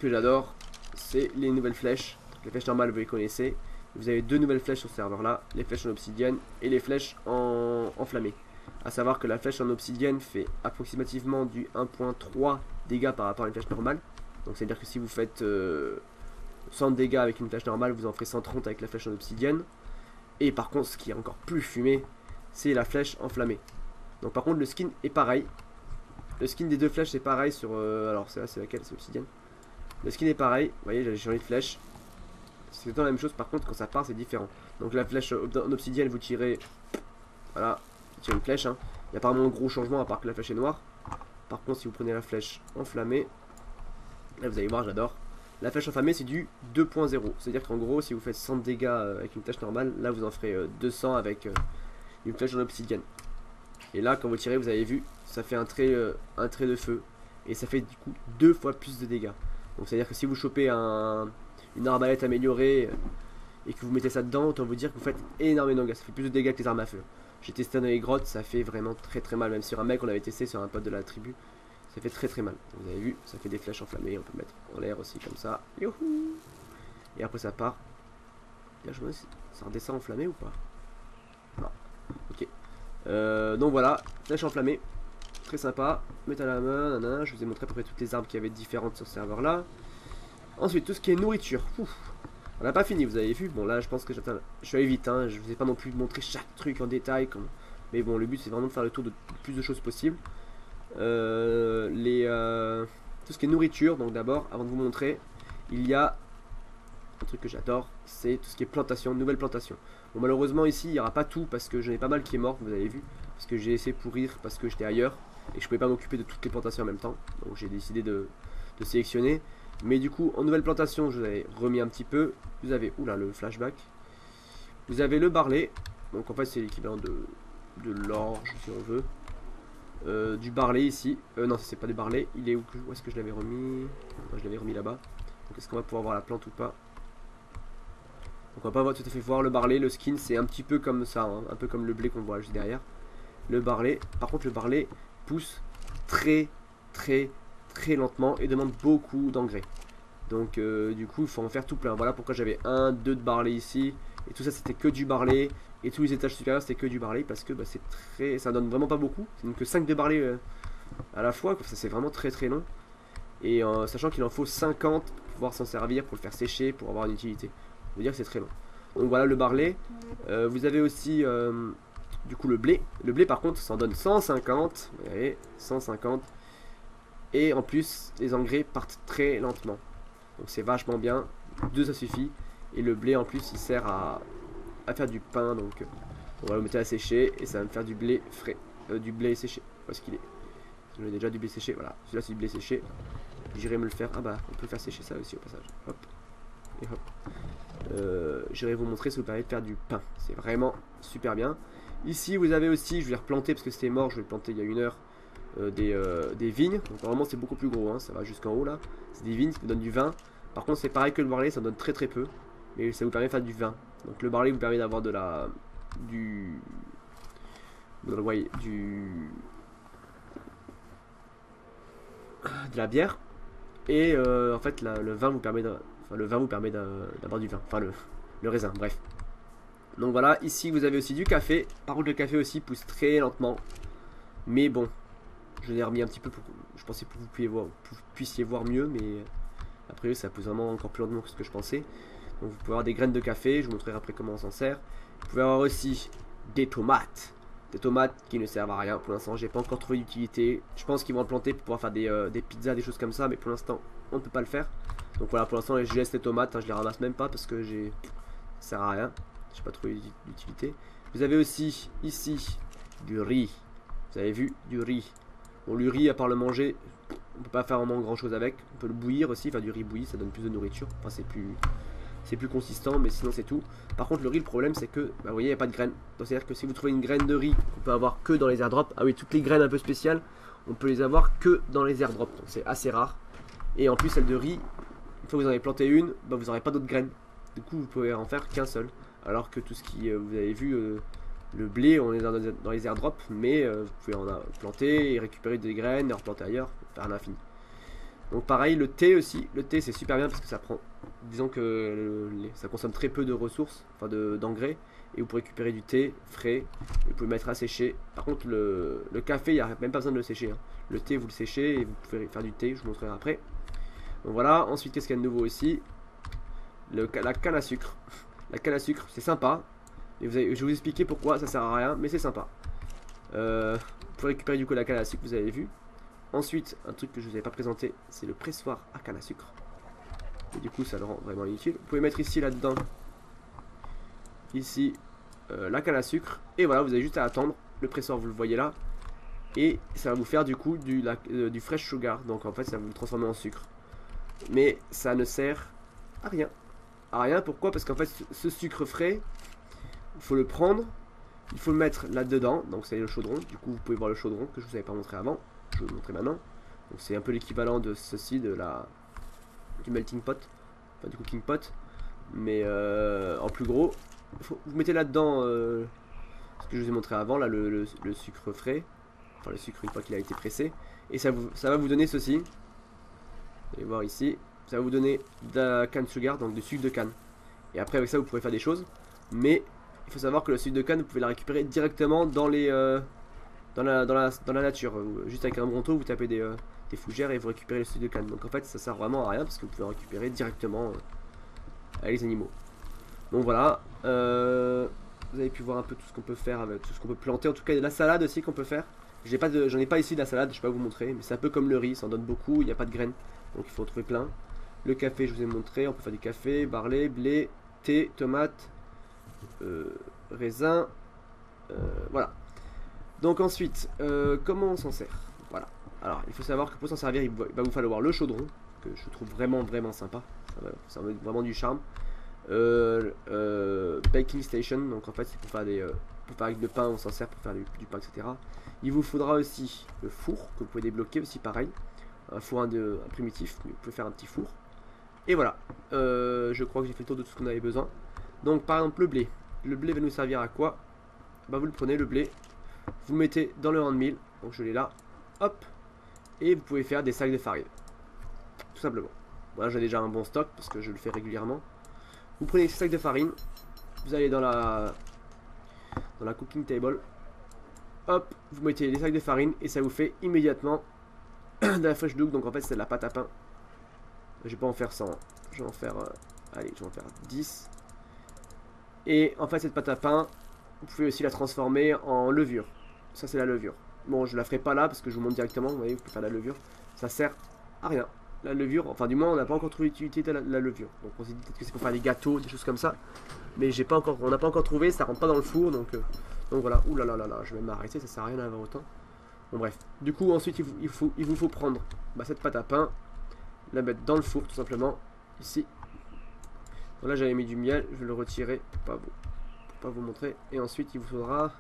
que j'adore, c'est les nouvelles flèches. Les flèches normales, vous les connaissez. Vous avez deux nouvelles flèches sur ce serveur là. Les flèches en obsidienne et les flèches en enflammées. A savoir que la flèche en obsidienne fait approximativement du 1.3 dégâts par rapport à une flèche normale. Donc c'est à dire que si vous faites 100 dégâts avec une flèche normale, vous en ferez 130 avec la flèche en obsidienne. Et par contre, ce qui est encore plus fumé, c'est la flèche enflammée. Donc par contre, le skin est pareil. Le skin des deux flèches c'est pareil sur... alors c'est laquelle? C'est obsidienne. Le skin est pareil. Vous voyez, j'ai changé de flèche. C'est tout le temps la même chose. Par contre, quand ça part, c'est différent. Donc la flèche en obsidienne, vous tirez... Voilà. Vous tirez une flèche. Hein. Il n'y a pas vraiment de gros changement à part que la flèche est noire. Par contre, si vous prenez la flèche enflammée... Là, vous allez voir, j'adore. La flèche enflammée, c'est du 2.0. C'est-à-dire qu'en gros, si vous faites 100 dégâts avec une flèche normale, là, vous en ferez 200 avec une flèche en obsidienne. Et là, quand vous tirez, vous avez vu, ça fait un trait de feu. Et ça fait du coup 2 fois plus de dégâts. Donc, c'est-à-dire que si vous chopez une arbalète améliorée et que vous mettez ça dedans, autant vous dire que vous faites énormément de dégâts. Ça fait plus de dégâts que les armes à feu. J'ai testé dans les grottes, ça fait vraiment très mal. Même sur un mec, on avait testé sur un pote de la tribu. Ça fait très mal. Vous avez vu, ça fait des flèches enflammées. On peut mettre en l'air aussi comme ça. Youhou. Et après ça part. Là, je me demande si ça redescend enflammé ou pas. Non. Ok. Donc voilà, flèche enflammée. Très sympa. Mettez à la main. Nanana. Je vous ai montré à peu près toutes les armes qui avaient différentes sur ce serveur là. Ensuite, tout ce qui est nourriture. Ouf. On n'a pas fini, vous avez vu. Bon là, je pense que je suis allé vite. Hein. Je vous ai pas non plus montré chaque truc en détail. Mais bon, le but c'est vraiment de faire le tour de le plus de choses possible. Tout ce qui est nourriture, donc d'abord avant de vous montrer, il y a un truc que j'adore, c'est tout ce qui est plantation, nouvelle plantation. Bon, malheureusement ici il n'y aura pas tout parce que j'en ai pas mal qui est mort, vous avez vu, parce que j'ai essayé de pourrir parce que j'étais ailleurs et je pouvais pas m'occuper de toutes les plantations en même temps, donc j'ai décidé de sélectionner. Mais du coup en nouvelle plantation, je vous avais remis un petit peu. Vous avez, oula, le flashback, vous avez le barley, donc en fait c'est l'équivalent de l'orge si on veut. du barley ici. Non, c'est pas du barley. Il est où est-ce que je l'avais remis? Non, je l'avais remis là-bas. Donc est-ce qu'on va pouvoir voir la plante ou pas? Donc on va pas tout à fait voir le barley. Le skin c'est un petit peu comme ça, hein, un peu comme le blé qu'on voit juste derrière. Le barley. Par contre le barley pousse très lentement et demande beaucoup d'engrais. Donc du coup il faut en faire tout plein. Voilà pourquoi j'avais 1, 2 de barley ici. Et tout ça c'était que du barley. Et tous les étages supérieurs c'était que du barley. Parce que bah, c'est très. Ça donne vraiment pas beaucoup. C'est donc que 5 de barley à la fois. Ça c'est vraiment très long. Et sachant qu'il en faut 50 pour pouvoir s'en servir, pour le faire sécher, pour avoir une utilité. Ça veut dire que c'est très long. Donc voilà le barley. Vous avez aussi du coup le blé. Le blé par contre ça en donne 150. Vous voyez, 150. Et en plus les engrais partent très lentement. Donc c'est vachement bien. 2 ça suffit. Et le blé en plus il sert à faire du pain. Donc on va le mettre à sécher. Et ça va me faire du blé frais. Du blé séché. Où est-ce qu'il est? J'en ai déjà du blé séché. Voilà. Celui-là c'est du blé séché. J'irai me le faire. Ah bah on peut faire sécher ça aussi au passage. Hop. Et hop. J'irai vous montrer, ça vous permet de faire du pain. C'est vraiment super bien. Ici vous avez aussi, je vais replanter parce que c'était mort, je vais le planter il y a 1 heure, des vignes. Donc normalement c'est beaucoup plus gros, hein, ça va jusqu'en haut là. C'est des vignes qui donnent du vin. Par contre c'est pareil que le barley, ça donne très peu. Mais ça vous permet de faire du vin. Donc le barley vous permet d'avoir de la... de la bière. Et en fait le vin vous permet d'avoir du vin. Enfin le raisin, bref. Donc voilà, ici vous avez aussi du café. Par contre le café aussi pousse très lentement. Mais bon, je l'ai remis un petit peu pour... Je pensais que vous puissiez voir mieux. Mais après ça pousse vraiment encore plus lentement que ce que je pensais. Donc vous pouvez avoir des graines de café. Je vous montrerai après comment on s'en sert. Vous pouvez avoir aussi des tomates. Des tomates qui ne servent à rien pour l'instant. J'ai pas encore trouvé d'utilité. Je pense qu'ils vont en planter pour pouvoir faire des pizzas, des choses comme ça. Mais pour l'instant on ne peut pas le faire. Donc voilà, pour l'instant je laisse les tomates, hein, je les ramasse même pas parce que ça sert à rien. J'ai pas trouvé d'utilité. Vous avez aussi ici du riz. Vous avez vu, du riz. Bon, le riz à part le manger, on peut pas faire vraiment grand chose avec. On peut le bouillir aussi, faire du riz bouilli, ça donne plus de nourriture. Enfin c'est plus consistant, mais sinon c'est tout. Par contre le riz, le problème c'est que, bah, vous voyez, il n'y a pas de graines. Donc c'est à dire que si vous trouvez une graine de riz, on peut avoir que dans les airdrops. Ah oui, toutes les graines un peu spéciales, on peut les avoir que dans les airdrops. Donc c'est assez rare. Et en plus celle de riz, une fois que vous en avez planté une, bah, vous n'aurez pas d'autres graines. Du coup vous pouvez en faire qu'un seul. Alors que tout ce qui, vous avez vu, le blé, on est dans les airdrops, mais vous pouvez en planter et récupérer des graines et en replanter ailleurs, faire à l'infini. Donc pareil, le thé aussi, le thé c'est super bien parce que ça prend, disons que ça consomme très peu de ressources, enfin d'engrais, et vous pouvez récupérer du thé frais, et vous pouvez mettre à sécher. Par contre le café, il n'y a même pas besoin de le sécher, hein. Le thé vous le séchez et vous pouvez faire du thé, je vous montrerai après. Donc voilà, ensuite qu'est-ce qu'il y a de nouveau aussi? La canne à sucre. La canne à sucre, c'est sympa. Et je vais vous expliquer pourquoi ça sert à rien, mais c'est sympa. Vous pouvez récupérer du coup la canne à sucre, vous avez vu. Ensuite, un truc que je ne vous avais pas présenté, c'est le pressoir à canne à sucre. Et du coup, ça le rend vraiment inutile. Vous pouvez mettre ici, là-dedans, ici, la canne à sucre. Et voilà, vous avez juste à attendre. Le pressoir, vous le voyez là. Et ça va vous faire du coup du fresh sugar. Donc en fait, ça va vous le transformer en sucre. Mais ça ne sert à rien. À rien, pourquoi? Parce qu'en fait ce sucre frais, il faut le prendre, il faut le mettre là-dedans, donc c'est le chaudron. Du coup vous pouvez voir le chaudron que je vous avais pas montré avant, je vais vous montrer maintenant. Donc c'est un peu l'équivalent de ceci, du melting pot, enfin du cooking pot, mais en plus gros. Vous mettez là-dedans ce que je vous ai montré avant, là le sucre frais, enfin le sucre une fois qu'il a été pressé, et ça va vous donner ceci. Vous allez voir ici. Ça va vous donner de la canne sugar, donc du sucre de canne. Et après avec ça vous pourrez faire des choses. Mais il faut savoir que le sucre de canne vous pouvez la récupérer directement dans la nature. Juste avec un bronto vous tapez des fougères et vous récupérez le sucre de canne. Donc en fait ça sert vraiment à rien parce que vous pouvez en récupérer directement avec les animaux. Donc voilà. Vous avez pu voir un peu tout ce qu'on peut faire avec tout ce qu'on peut planter. En tout cas il y a de la salade aussi qu'on peut faire. J'en ai pas ici de la salade, je vais pas vous montrer. Mais c'est un peu comme le riz, ça en donne beaucoup, il n'y a pas de graines. Donc il faut en trouver plein. Le café, je vous ai montré, on peut faire du café, barley, blé, thé, tomate, raisin. Voilà. Donc ensuite, comment on s'en sert? Voilà. Alors, il faut savoir que pour s'en servir, il va vous falloir le chaudron, que je trouve vraiment sympa. Ça va vraiment du charme. Baking station, donc en fait c'est pour faire pour faire avec le pain, on s'en sert pour faire du pain, etc. Il vous faudra aussi le four, que vous pouvez débloquer aussi pareil. Un four un primitif, mais vous pouvez faire un petit four. Et voilà, je crois que j'ai fait le tour de tout ce qu'on avait besoin. Donc par exemple le blé. Le blé va nous servir à quoi? Bah vous le prenez, le blé, vous le mettez dans le hand mill, donc je l'ai là, hop, et vous pouvez faire des sacs de farine. Tout simplement. Voilà, j'ai déjà un bon stock parce que je le fais régulièrement. Vous prenez ces sacs de farine, vous allez dans la cooking table, hop, vous mettez les sacs de farine et ça vous fait immédiatement de la fresh dough. Donc en fait c'est de la pâte à pain. Je vais pas en faire 100, je vais en faire allez, je vais en faire 10. Et en fait cette pâte à pain, vous pouvez aussi la transformer en levure. Ça c'est la levure. Bon, je la ferai pas là parce que je vous montre directement. Vous voyez, vous pouvez faire la levure. Ça sert à rien. La levure, enfin du moins on n'a pas encore trouvé l'utilité de la levure. Donc on s'est dit peut-être que c'est pour faire des gâteaux, des choses comme ça. Mais on n'a pas encore trouvé, ça rentre pas dans le four. Donc voilà, ouh là là là là, je vais m'arrêter, ça sert à rien d'avoir autant. Bon bref, du coup ensuite il vous faut prendre cette pâte à pain, la mettre dans le four tout simplement, ici. Bon, là j'avais mis du miel, je vais le retirer pour pas vous montrer. Et ensuite il vous faudra,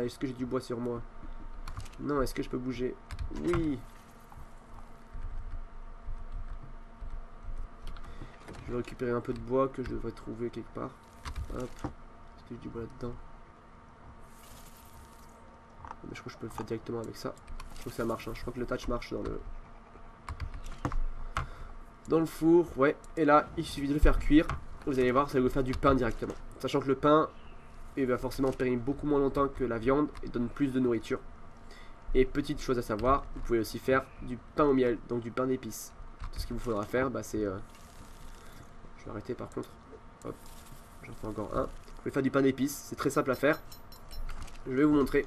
est-ce que j'ai du bois sur moi? Non, est-ce que je peux bouger? Oui. Je vais récupérer un peu de bois que je devrais trouver quelque part. Hop. Est-ce que j'ai du bois là-dedans? Mais je crois que je peux le faire directement avec ça. Je crois que ça marche, hein. Je crois que le touch marche dans le four. Ouais. Et là, il suffit de le faire cuire. Vous allez voir, ça va vous faire du pain directement. Sachant que le pain, il va forcément périr beaucoup moins longtemps que la viande et donne plus de nourriture. Et petite chose à savoir, vous pouvez aussi faire du pain au miel, donc du pain d'épices. Ce qu'il vous faudra faire, c'est... Je vais arrêter par contre. Hop, j'en fais encore un. Vous pouvez faire du pain d'épices, c'est très simple à faire. Je vais vous montrer.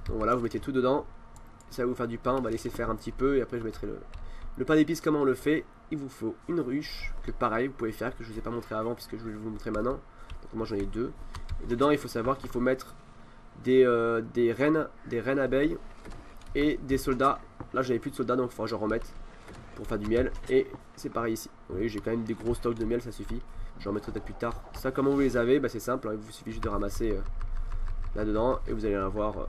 Donc voilà, vous mettez tout dedans. Ça va vous faire du pain, on va laisser faire un petit peu et après je mettrai le pain d'épices. Comment on le fait? Il vous faut une ruche, que pareil, vous pouvez faire, que je ne vous ai pas montré avant puisque je vais vous montrer maintenant. Donc moi j'en ai deux. Et dedans il faut savoir qu'il faut mettre des reines abeilles et des soldats. Là j'avais plus de soldats donc il faut que j'en remette pour faire du miel. Et c'est pareil ici. Vous voyez, j'ai quand même des gros stocks de miel, ça suffit. Je remettrai peut-être plus tard. Ça, comment vous les avez? C'est simple, hein, il vous suffit juste de ramasser là-dedans et vous allez l'avoir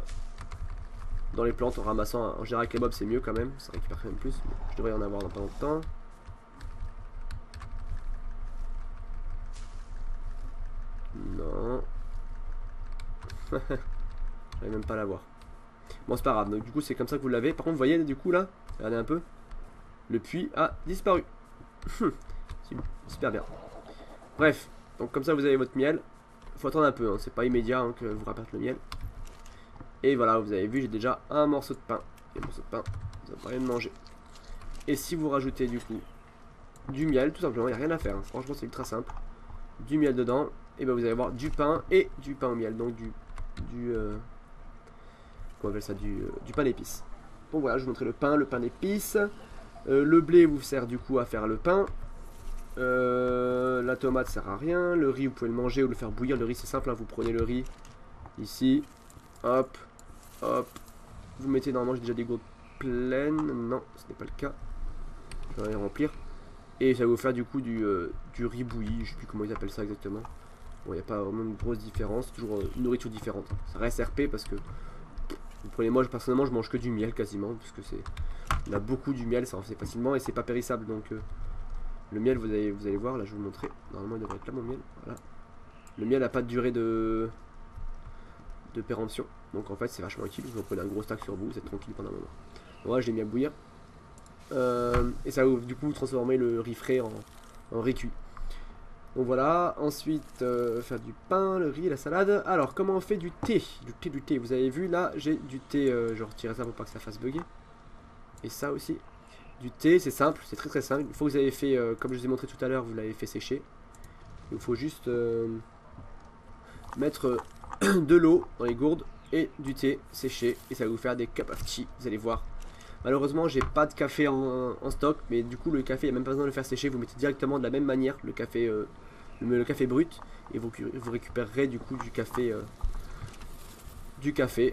dans les plantes en ramassant. En général, avec les mobs, c'est mieux quand même, ça récupère quand même plus. Mais je devrais y en avoir dans pas longtemps. Non. J'arrive même pas à l'avoir. Bon, c'est pas grave, donc du coup, c'est comme ça que vous l'avez. Par contre, vous voyez, du coup, là, regardez un peu. Le puits a disparu. Super bien. Bref, donc comme ça vous avez votre miel. Faut attendre un peu, hein, c'est pas immédiat hein, que vous rapporte le miel. Et voilà, vous avez vu, j'ai déjà un morceau de pain. Et un morceau de pain, ça va pas rien de manger. Et si vous rajoutez du coup du miel, tout simplement, il n'y a rien à faire. Hein. Franchement, c'est ultra simple. Du miel dedans, et ben vous allez avoir du pain et du pain au miel. Donc comment on appelle ça, du pain d'épices. Donc voilà, je vous montrer le pain d'épices. Le blé vous sert du coup à faire le pain. La tomate sert à rien. Le riz vous pouvez le manger ou le faire bouillir. Le riz c'est simple, hein, vous prenez le riz ici, hop, hop. Vous mettez normalement, j'ai déjà des gourdes pleines. Non, ce n'est pas le cas. Je vais les remplir. Et ça va vous faire du coup du riz bouilli. Je sais plus comment ils appellent ça exactement. Bon, il n'y a pas vraiment une grosse différence. Toujours une nourriture différente. Ça reste RP parce que vous prenez, moi personnellement je mange que du miel quasiment. Parce que on a beaucoup du miel, ça en fait facilement et c'est pas périssable. Donc le miel, vous allez voir, là je vais vous montrer. Normalement il devrait être là mon miel. Voilà. Le miel n'a pas de durée de péremption. Donc en fait c'est vachement utile. Vous en prenez un gros stack sur vous, vous êtes tranquille pendant un moment. Donc là je l'ai mis à bouillir. Et ça va du coup transformer le riz frais en riz cuit. Donc voilà, ensuite faire du pain, le riz, la salade. Alors comment on fait du thé? Du thé, vous avez vu là j'ai du thé, je retire ça pour pas que ça fasse bugger. Et ça aussi. Du thé, c'est simple, c'est très simple. Une fois que vous avez fait, comme je vous ai montré tout à l'heure, vous l'avez fait sécher. Il faut juste mettre de l'eau dans les gourdes et du thé séché. Et ça va vous faire des cup of tea, vous allez voir. Malheureusement, j'ai pas de café en stock, mais du coup, le café, il n'y a même pas besoin de le faire sécher. Vous mettez directement de la même manière le café brut. Et vous récupérerez du coup du café.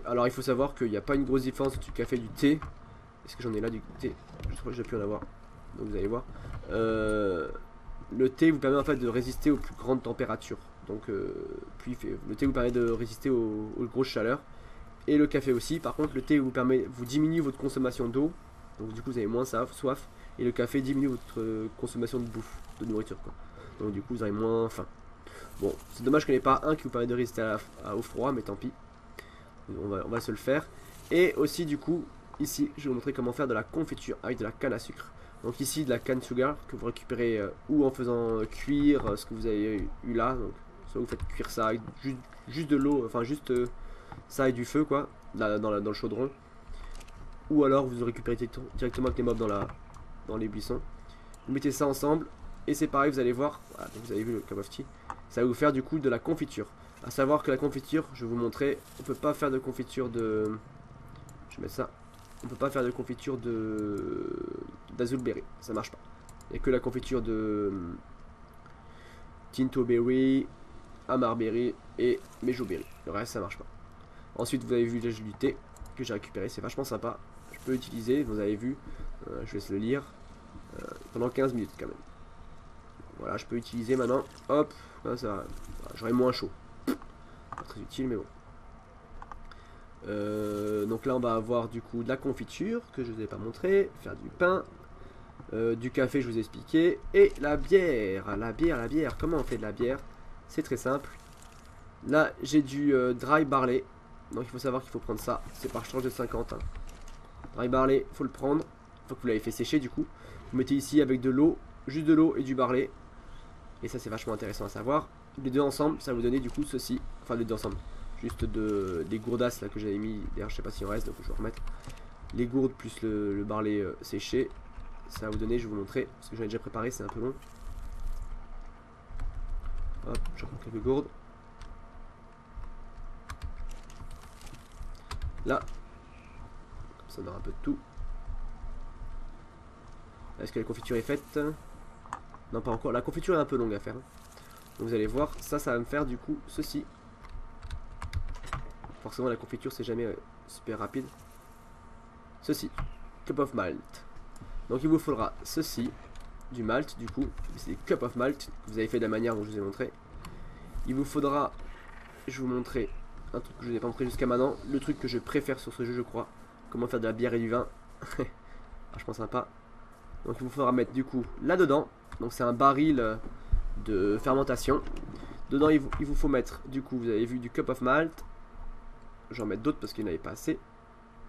Alors, il faut savoir qu'il n'y a pas une grosse différence entre du café et du thé. Est-ce que j'en ai là du thé? Je crois que j'ai pu en avoir. Donc vous allez voir. Le thé vous permet en fait de résister aux plus grandes températures. Donc le thé vous permet de résister aux grosses chaleurs. Et le café aussi. Par contre, le thé vous diminue votre consommation d'eau. Donc du coup, vous avez moins soif. Et le café diminue votre consommation de bouffe, de nourriture, quoi. Donc du coup, vous avez moins faim. Bon, c'est dommage qu'il n'y ait pas un qui vous permet de résister au froid, mais tant pis. On va se le faire. Et aussi, du coup, ici, je vais vous montrer comment faire de la confiture avec de la canne à sucre. Donc ici, de la canne sugar que vous récupérez ou en faisant cuire ce que vous avez eu là. Donc, soit vous faites cuire ça avec juste de l'eau, enfin juste ça et du feu, quoi, dans le chaudron. Ou alors vous récupérez directement avec les mobs dans les buissons. Vous mettez ça ensemble et c'est pareil, vous allez voir, voilà, vous avez vu le cup of tea, ça va vous faire du coup de la confiture. A savoir que la confiture, je vais vous montrer, on peut pas faire de confiture de... Je vais mettre ça. On peut pas faire de confiture d'azulberry, ça marche pas. Il n'y a que la confiture de Tinto Berry, Amarberry et Mejoberry. Le reste ça marche pas. Ensuite vous avez vu l'âge du thé que j'ai récupéré, c'est vachement sympa. Je peux l'utiliser, vous avez vu, je laisse le lire, pendant 15 minutes quand même. Voilà, je peux utiliser maintenant, hop, là, ça, j'aurai moins chaud. Pas très utile mais bon. Donc là on va avoir du coup de la confiture que je ne vous ai pas montré, faire du pain, du café je vous ai expliqué, et la bière, la bière, comment on fait de la bière? C'est très simple. Là j'ai du dry barley, donc il faut savoir qu'il faut prendre ça, c'est par tranche de 50 hein. Dry barley, il faut le prendre, il faut que vous l'avez fait sécher du coup. Vous mettez ici avec de l'eau, juste de l'eau et du barley, et ça c'est vachement intéressant à savoir. Les deux ensemble, ça va vous donner du coup ceci, enfin les deux ensemble. Juste des gourdasses là que j'avais mis, d'ailleurs je sais pas s'il en reste donc je vais remettre les gourdes plus le barley séché. Ça va vous donner, je vais vous montrer, parce que j'en ai déjà préparé, c'est un peu long. Hop, je reprends quelques gourdes. Là, comme ça on aura un peu de tout. Est-ce que la confiture est faite? Non pas encore, la confiture est un peu longue à faire. Donc vous allez voir, ça va me faire du coup ceci. Forcément la confiture c'est jamais super rapide. Ceci, cup of malt. Donc il vous faudra ceci, du malt du coup, c'est des cup of malt que vous avez fait de la manière dont je vous ai montré. Il vous faudra, je vais vous montrer un truc que je n'ai pas montré jusqu'à maintenant, le truc que je préfère sur ce jeu je crois, comment faire de la bière et du vin. Vachement sympa. Donc il vous faudra mettre du coup là dedans, donc c'est un baril de fermentation. Dedans il vous faut mettre du coup, vous avez vu du cup of malt. Je vais en mettre d'autres parce qu'il n'y en avait pas assez.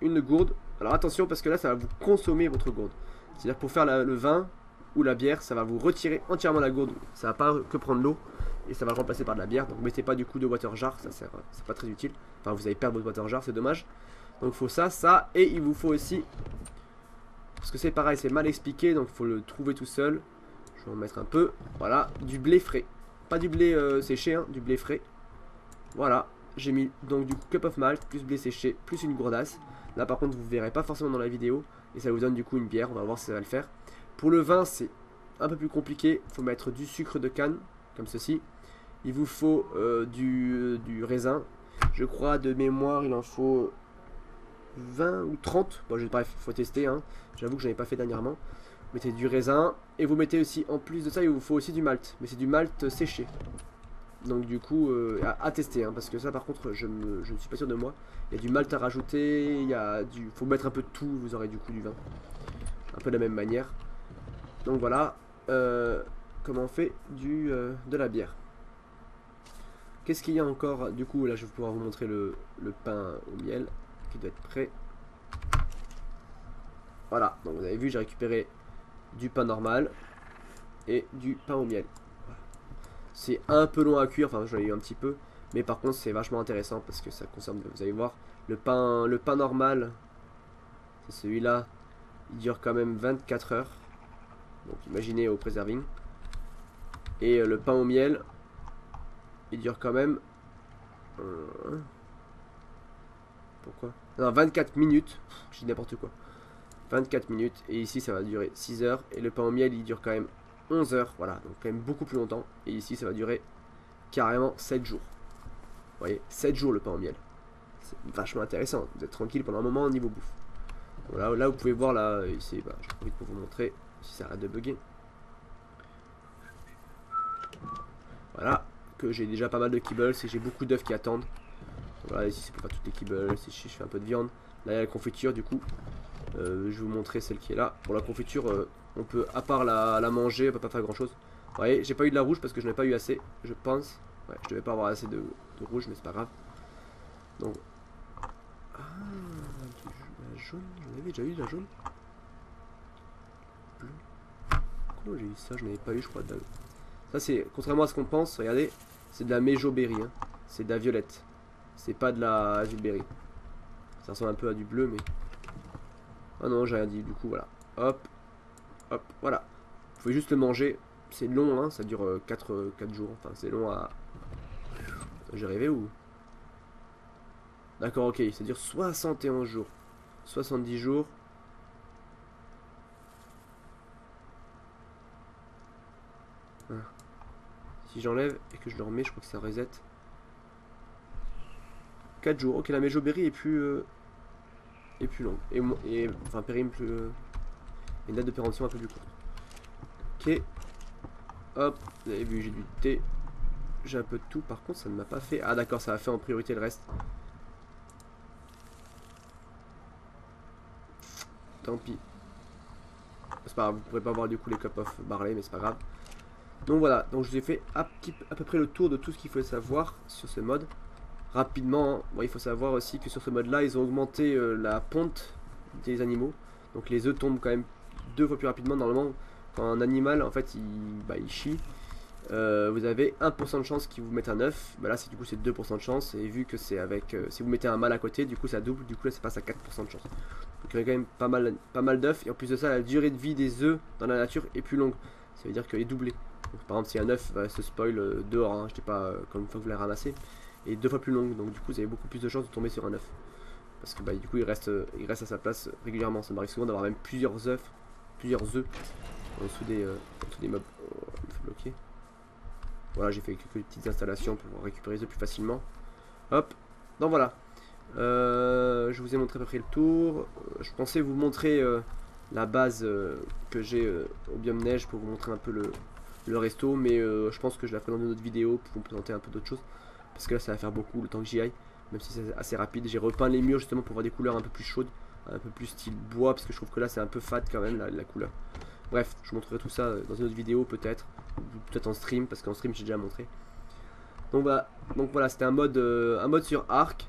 Une gourde. Alors attention parce que là ça va vous consommer votre gourde. C'est-à-dire pour faire le vin ou la bière, ça va vous retirer entièrement la gourde. Ça va pas que prendre l'eau et ça va le remplacer par de la bière. Donc mettez pas du coup de water jar, ça sert, c'est pas très utile. Enfin vous allez perdre votre water jar, c'est dommage. Donc il faut ça et il vous faut aussi, parce que c'est pareil, c'est mal expliqué donc il faut le trouver tout seul. Je vais en mettre un peu. Voilà, du blé frais. Pas du blé séché, hein, du blé frais. Voilà. J'ai mis donc du coup cup of malt, plus blé séché, plus une gourdasse. Là par contre vous verrez pas forcément dans la vidéo. Et ça vous donne du coup une bière, on va voir si ça va le faire. Pour le vin c'est un peu plus compliqué. Il faut mettre du sucre de canne, comme ceci. Il vous faut du raisin. Je crois de mémoire il en faut 20 ou 30. Bon bref, il faut tester hein. J'avoue que je n'en ai pas fait dernièrement. Vous mettez du raisin. Et vous mettez aussi, en plus de ça, il vous faut aussi du malt. Mais c'est du malt séché. Donc du coup, à tester, hein, parce que ça par contre, je ne suis pas sûr de moi. Il y a du malt à rajouter, faut mettre un peu de tout, vous aurez du coup du vin. Un peu de la même manière. Donc voilà, comment on fait de la bière. Qu'est-ce qu'il y a encore? Du coup, là je vais pouvoir vous montrer le pain au miel, qui doit être prêt. Voilà, donc vous avez vu, j'ai récupéré du pain normal et du pain au miel. C'est un peu long à cuire, enfin j'en ai eu un petit peu, mais par contre c'est vachement intéressant parce que ça conserve, vous allez voir, le pain normal, c'est celui-là, il dure quand même 24 heures, donc imaginez au preserving, et le pain au miel, il dure quand même, pourquoi? Non, 24 minutes, je dis n'importe quoi, 24 minutes, et ici ça va durer 6 heures, et le pain au miel il dure quand même 11 heures, voilà, donc quand même beaucoup plus longtemps. Et ici ça va durer carrément 7 jours. Vous voyez, 7 jours le pain au miel. C'est vachement intéressant, vous êtes tranquille pendant un moment au niveau bouffe. Voilà, là vous pouvez voir là, ici, j'en profite pour vous montrer si ça arrête de bugger. Voilà, que j'ai déjà pas mal de kibbles et j'ai beaucoup d'œufs qui attendent. Voilà, ici c'est pour pas toutes les kibbles, ici je fais un peu de viande. Là il y a la confiture du coup. Je vais vous montrer celle qui est là. Pour la confiture, on peut, à part la manger, on peut pas faire grand chose. Vous voyez, j'ai pas eu de la rouge parce que je n'ai pas eu assez, je pense. Ouais, je devais pas avoir assez de rouge, mais c'est pas grave. Donc, ah, la jaune, j'en avais déjà eu de la jaune. Bleu. Comment j'ai eu ça? Je n'avais pas eu, je crois. Ça c'est, contrairement à ce qu'on pense, regardez, c'est de la méjoberry, hein. C'est de la violette. C'est pas de la azulberry. Ça ressemble un peu à du bleu, mais... Ah non, j'ai rien dit, du coup, voilà. Hop, hop, voilà. Vous pouvez juste le manger. C'est long, hein, ça dure 4 jours. Enfin, c'est long à... J'ai rêvé ou... D'accord, ok, ça dure 71 jours. 70 jours. Ah. Si j'enlève et que je le remets, je crois que ça reset. 4 jours. Ok, la méjoberry est plus longue. Et enfin, périme plus... une date de péremption un peu plus courte. Ok. Hop, vous avez vu, j'ai du thé. J'ai un peu de tout. Par contre, ça ne m'a pas fait... Ah d'accord, ça a fait en priorité le reste. Tant pis. C'est pas grave, vous pourrez pas voir du coup les cup of barley, mais c'est pas grave. Donc voilà, donc je vous ai fait à peu près le tour de tout ce qu'il faut savoir sur ce mode. Rapidement, hein. Bon, il faut savoir aussi que sur ce mode là, ils ont augmenté la ponte des animaux. Donc les œufs tombent quand même 2 fois plus rapidement. Normalement, quand un animal, en fait, il chie, vous avez 1% de chance qu'il vous mette un œuf. Bah là, du coup, c'est 2% de chance. Et vu que c'est avec... si vous mettez un mâle à côté, du coup, ça double. Du coup, là, ça passe à 4% de chance. Donc il y a quand même pas mal d'œufs. Et en plus de ça, la durée de vie des œufs dans la nature est plus longue. Ça veut dire qu'elle est doublée. Donc, par exemple, si un œuf va se spoil dehors, hein, je sais pas, comme une fois que vous l'avez ramassé, et 2 fois plus longue. Donc du coup, vous avez beaucoup plus de chances de tomber sur un œuf. Parce que bah, du coup, il reste à sa place régulièrement. Ça m'arrive souvent d'avoir même plusieurs œufs en dessous des mobs. Oh, il me fait bloquer. Voilà, j'ai fait quelques petites installations pour récupérer les œufs plus facilement. Hop, donc voilà. Je vous ai montré à peu près le tour. Je pensais vous montrer la base que j'ai au biome neige pour vous montrer un peu le resto. Mais je pense que je la ferai dans une autre vidéo pour vous présenter un peu d'autres choses. Parce que là, ça va faire beaucoup le temps que j'y aille. Même si c'est assez rapide. J'ai repeint les murs justement pour avoir des couleurs un peu plus chaudes. Un peu plus style bois. Parce que je trouve que là, c'est un peu fade quand même la couleur. Bref, je vous montrerai tout ça dans une autre vidéo peut-être. Peut-être en stream. Parce qu'en stream, j'ai déjà montré. Donc voilà, c'était un mode sur Ark.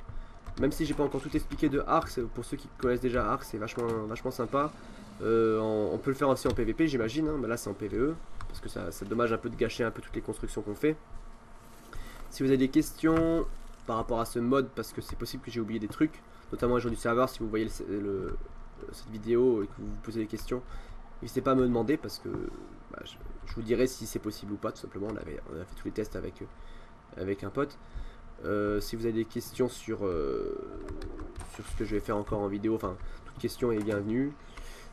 Même si j'ai pas encore tout expliqué de Ark, pour ceux qui connaissent déjà Ark, c'est vachement sympa. On peut le faire aussi en PVP, j'imagine, hein, mais là c'est en PVE, parce que c'est dommage un peu de gâcher un peu toutes les constructions qu'on fait. Si vous avez des questions par rapport à ce mode, parce que c'est possible que j'ai oublié des trucs, notamment les gens du serveur, si vous voyez cette vidéo et que vous vous posez des questions, n'hésitez pas à me demander, parce que bah, je vous dirai si c'est possible ou pas, tout simplement. On a fait tous les tests avec un pote. Si vous avez des questions sur ce que je vais faire encore en vidéo, enfin toute question est bienvenue.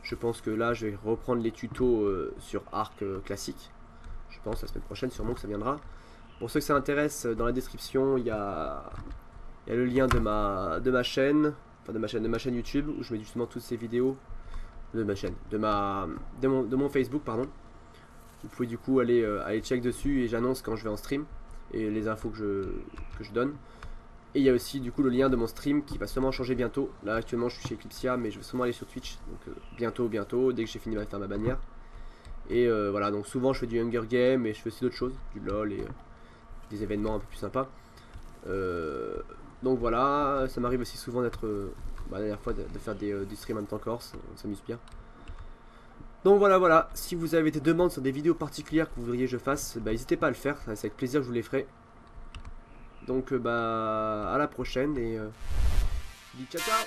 Je pense que là je vais reprendre les tutos sur Ark classique. Je pense la semaine prochaine sûrement que ça viendra. Pour ceux que ça intéresse, dans la description il y a le lien de ma chaîne, enfin de ma chaîne YouTube où je mets justement toutes ces vidéos de ma chaîne, de mon Facebook pardon. Vous pouvez du coup aller check dessus et j'annonce quand je vais en stream et les infos que je donne. Et il y a aussi du coup le lien de mon stream qui va sûrement changer bientôt. Là actuellement je suis chez Eclipsia, mais je vais sûrement aller sur Twitch. Donc bientôt, dès que j'ai fini de faire ma bannière. Et voilà, donc souvent je fais du Hunger Game et je fais aussi d'autres choses, du LOL et des événements un peu plus sympas. Donc voilà, ça m'arrive aussi souvent d'être, la dernière fois de faire des streams en même temps corse, on s'amuse bien. Donc voilà, si vous avez des demandes sur des vidéos particulières que vous voudriez que je fasse, bah, n'hésitez pas à le faire, c'est avec plaisir que je vous les ferai. Donc à la prochaine et je dis ciao ciao.